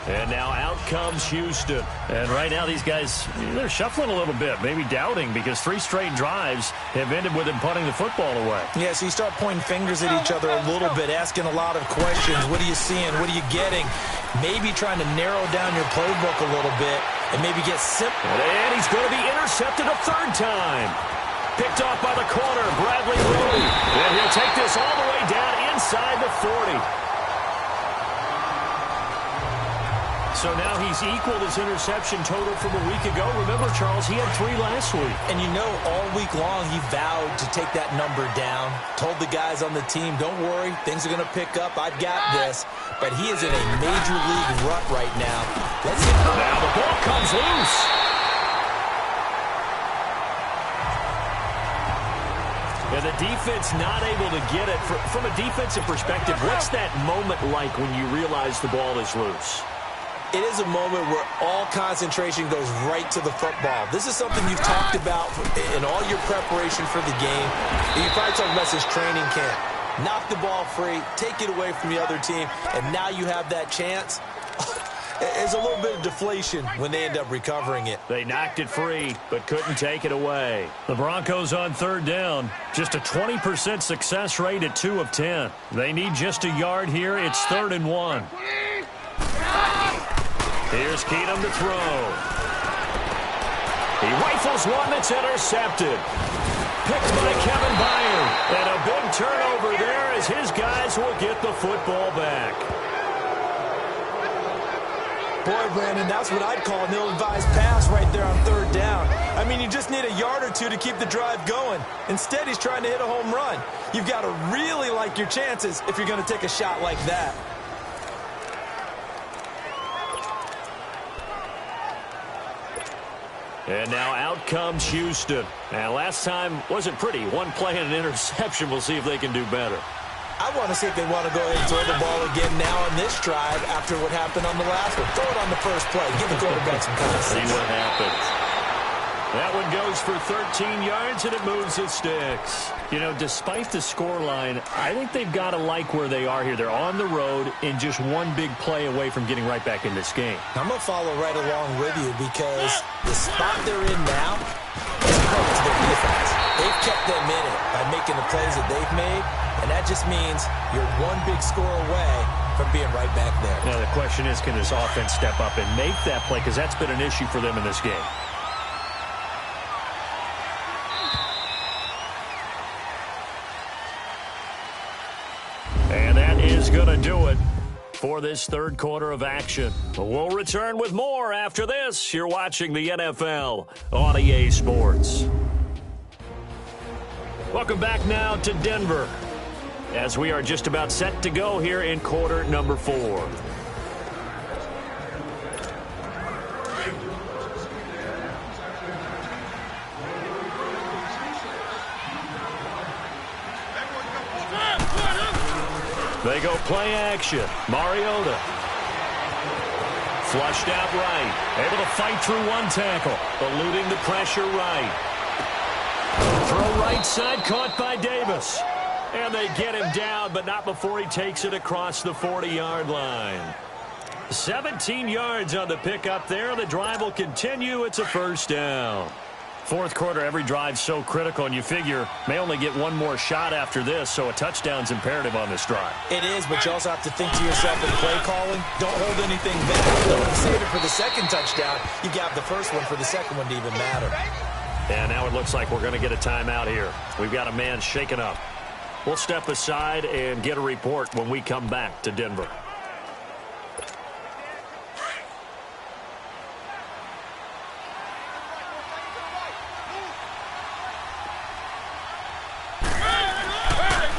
And now out comes Houston. And right now these guys, they're shuffling a little bit, maybe doubting, because 3 straight drives have ended with him punting the football away. Yeah, so you start pointing fingers at each other a little bit, asking a lot of questions. What are you seeing? What are you getting? Maybe trying to narrow down your playbook a little bit and maybe get simple. And he's going to be intercepted a 3rd time. Picked off by the corner, Bradley Roby. And he'll take this all the way down inside the 40. So now he's equaled his interception total from a week ago. Remember, Charles, he had 3 last week. And you know, all week long he vowed to take that number down. Told the guys on the team, don't worry, things are going to pick up. I've got this. But he is in a major league rut right now. Let's see. Now the ball comes loose. And the defense not able to get it. From a defensive perspective, what's that moment like when you realize the ball is loose? It is a moment where all concentration goes right to the football. This is something you've talked about in all your preparation for the game. You probably talked about since training camp. Knock the ball free, take it away from the other team, and now you have that chance. There's a little bit of deflation when they end up recovering it. They knocked it free, but couldn't take it away. The Broncos on 3rd down. Just a 20% success rate at 2 of 10. They need just a yard here. It's 3rd and 1. Here's Keenum to throw. He rifles one that's intercepted. Picked by Kevin Byard. And a big turnover there as his guys will get the football back. Boy, Brandon, that's what I'd call an ill-advised pass right there on 3rd down. I mean, you just need a yard or 2 to keep the drive going. Instead, he's trying to hit a home run. You've got to really like your chances if you're going to take a shot like that. And now out comes Houston. And last time wasn't pretty. 1 play and an interception. We'll see if they can do better. I want to see if they want to go ahead and throw the ball again now on this drive after what happened on the last one. Throw it on the first play. Give the quarterback some time. See what happens. That one goes for 13 yards, and it moves the sticks. You know, despite the scoreline, I think they've got to like where they are here. They're on the road and just 1 big play away from getting right back in this game. I'm going to follow right along with you because the spot they're in now is credit to their defense. They've kept them in it by making the plays that they've made, and that just means you're 1 big score away from being right back there. Now, the question is, can this offense step up and make that play? Because that's been an issue for them in this game. And that is going to do it for this 3rd quarter of action. We'll return with more after this. You're watching the NFL on EA Sports. Welcome back now to Denver as we are just about set to go here in quarter number 4. They go play action. Mariota. Flushed out right. Able to fight through one tackle. Eluding the pressure right. Throw right side caught by Davis. And they get him down, but not before he takes it across the 40-yard line. 17 yards on the pickup there. The drive will continue. It's a first down. Fourth quarter, every drive's so critical, and you figure may only get one more shot after this, so a touchdown's imperative on this drive. It is, but you also have to think to yourself in play calling, don't hold anything back. Don't save it for the second touchdown. You got the first one for the second one to even matter. And now it looks like we're going to get a timeout here. We've got a man shaken up. We'll step aside and get a report when we come back to Denver.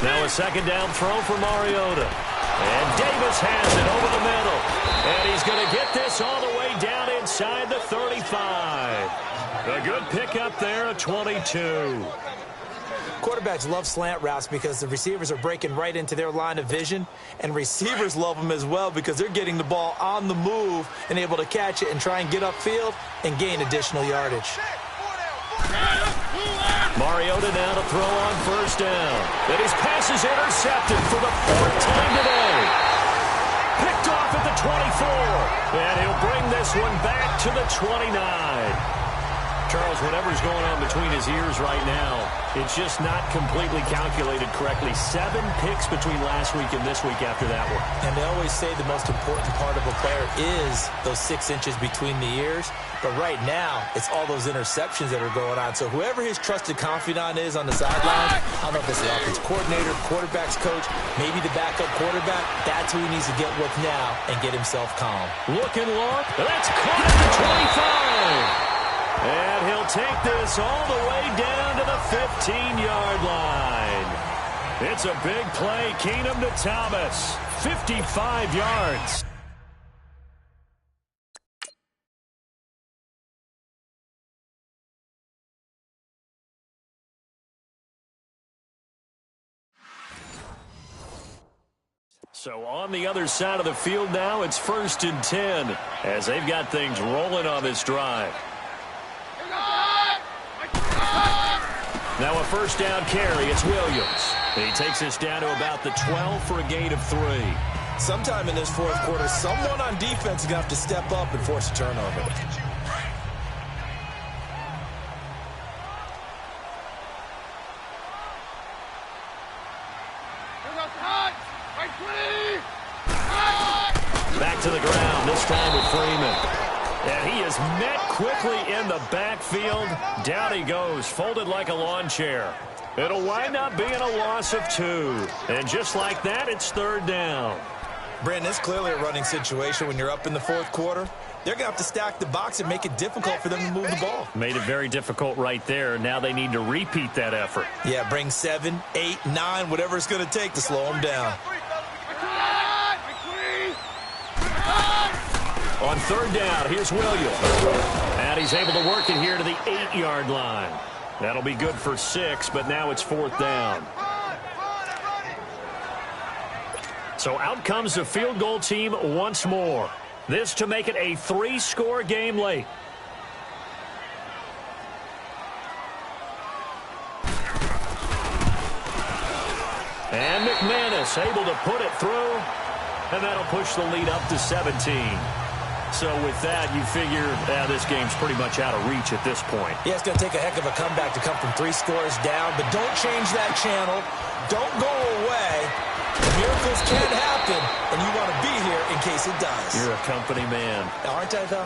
Now a second down throw for Mariota. And Davis has it over the middle. And he's going to get this all the way down inside the 35. A good pickup there at 22. Quarterbacks love slant routes because the receivers are breaking right into their line of vision, and receivers love them as well because they're getting the ball on the move and able to catch it and try and get upfield and gain additional yardage. Mariota now to throw on first down. And his pass is intercepted for the fourth time today. Picked off at the 24. And he'll bring this one back to the 29. Charles, whatever's going on between his ears right now, it's just not completely calculated correctly. 7 picks between last week and this week after that one. And they always say the most important part of a player is those 6 inches between the ears. But right now, it's all those interceptions that are going on. So whoever his trusted confidant is on the sideline, I don't know if it's the offense coordinator, quarterback's coach, maybe the backup quarterback, that's who he needs to get with now and get himself calm. Looking long. That's caught at the 25. And he'll take this all the way down to the 15-yard line. It's a big play. Keenum to Thomas. 55 yards. So on the other side of the field now, it's 1st and 10 as they've got things rolling on this drive. Now a first down carry. It's Williams. He takes this down to about the 12 for a gain of 3. Sometime in this fourth quarter, someone on defense is going to have to step up and force a turnover. Back to the ground, this time with Freeman. And he is met quickly in the backfield. Down he goes, folded like a lawn chair. It'll wind up being a loss of 2. And just like that, it's 3rd down. Brandon, it's clearly a running situation when you're up in the fourth quarter. They're going to have to stack the box and make it difficult for them to move the ball. Made it very difficult right there. Now they need to repeat that effort. Yeah, bring 7, 8, 9, whatever it's going to take to slow them down. On 3rd down, here's Williams. And he's able to work it here to the 8-yard line. That'll be good for 6, but now it's 4th down. So out comes the field goal team once more. This to make it a 3-score game late. And McManus able to put it through. And that'll push the lead up to 17. So with that, you figure this game's pretty much out of reach at this point. Yeah, it's going to take a heck of a comeback to come from 3 scores down, but don't change that channel. Don't go away. Miracles can happen, and you want to be here in case it does. You're a company man. Aren't I, though?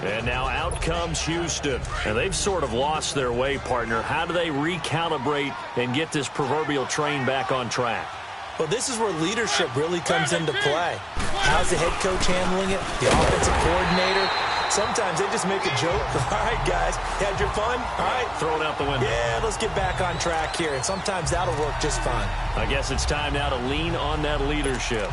And now out comes Houston. And they've sort of lost their way, partner. How do they recalibrate and get this proverbial train back on track? Well, this is where leadership really comes into play. How's the head coach handling it? The offensive coordinator? Sometimes they just make a joke. All right, guys, you had your fun? All right. Throw it out the window. Yeah, let's get back on track here. And sometimes that'll work just fine. I guess it's time now to lean on that leadership.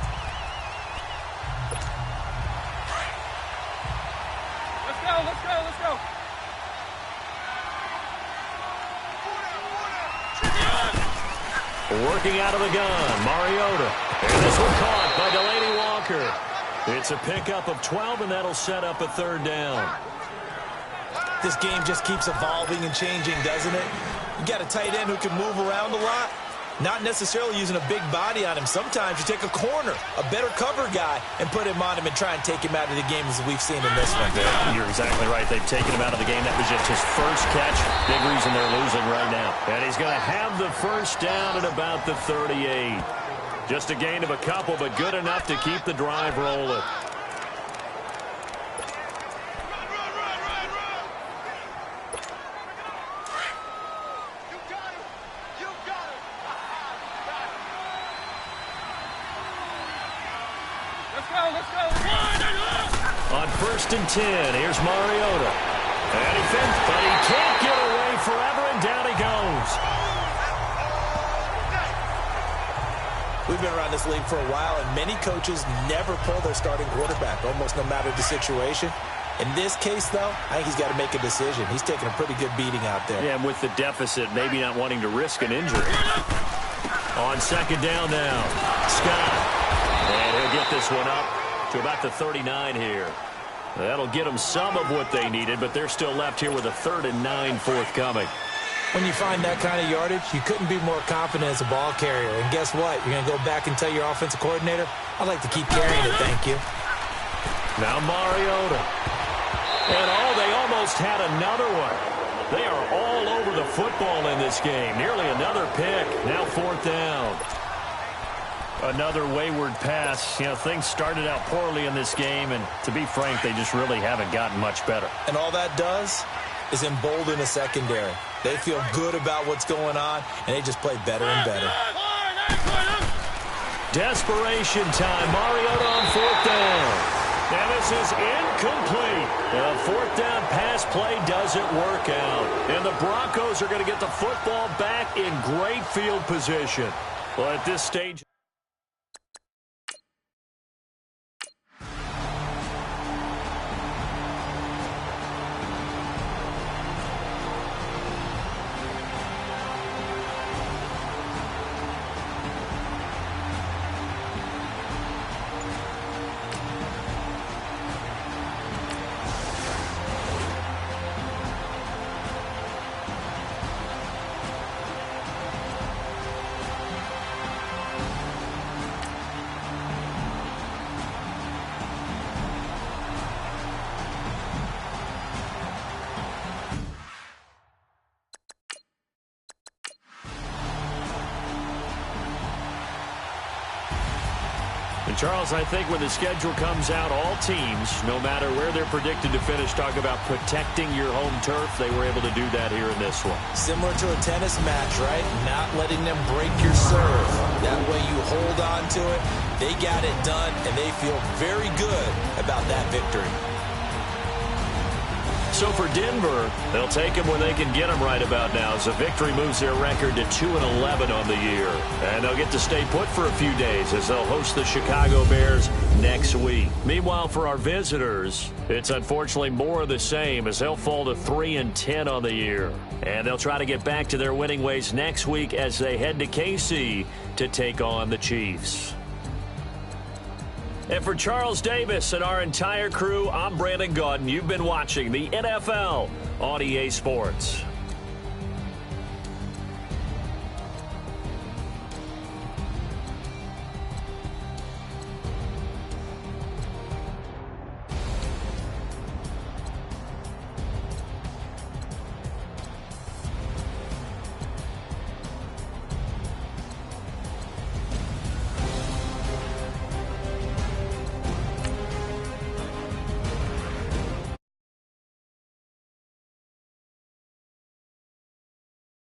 Let's go, let's go, let's go. Working out of the gun, Mariota. And this one caught by Delaney Walker. It's a pickup of 12, and that'll set up a third down. This game just keeps evolving and changing, doesn't it? You got a tight end who can move around a lot. Not necessarily using a big body on him. Sometimes you take a corner, a better cover guy, and put him on him and try and take him out of the game as we've seen in this one. You're exactly right. They've taken him out of the game. That was just his first catch. Big reason they're losing right now. And he's going to have the first down at about the 38. Just a gain of a couple, but good enough to keep the drive rolling. On 1st and 10, here's Mariota. And he fins, but he can't get away forever, and down he goes. We've been around this league for a while, and many coaches never pull their starting quarterback, almost no matter the situation. In this case, though, I think he's got to make a decision. He's taking a pretty good beating out there. Yeah, and with the deficit, maybe not wanting to risk an injury. On 2nd down now, Scott. And he'll get this one up to about the 39 here. That'll get them some of what they needed, but they're still left here with a 3rd and 9 forthcoming. When you find that kind of yardage, you couldn't be more confident as a ball carrier. And guess what? You're going to go back and tell your offensive coordinator, I'd like to keep carrying it, thank you. Now Mariota. And they almost had another one. They are all over the football in this game. Nearly another pick. Now 4th down. Another wayward pass. You know, things started out poorly in this game, and to be frank, they just really haven't gotten much better. And all that does is embolden the secondary. They feel good about what's going on, and they just play better and better. Desperation time. Mariota on 4th down. And this is incomplete. The 4th down pass play doesn't work out. And the Broncos are going to get the football back in great field position. Well, at this stage... Charles, I think when the schedule comes out, all teams, no matter where they're predicted to finish, talk about protecting your home turf. They were able to do that here in this one. Similar to a tennis match, right? Not letting them break your serve. That way you hold on to it. They got it done, and they feel very good about that victory. So for Denver, they'll take them where they can get them right about now, as a victory moves their record to 2-11 on the year. And they'll get to stay put for a few days as they'll host the Chicago Bears next week. Meanwhile, for our visitors, it's unfortunately more of the same, as they'll fall to 3-10 on the year. And they'll try to get back to their winning ways next week as they head to KC to take on the Chiefs. And for Charles Davis and our entire crew, I'm Brandon Gaudin. You've been watching the NFL on EA Sports.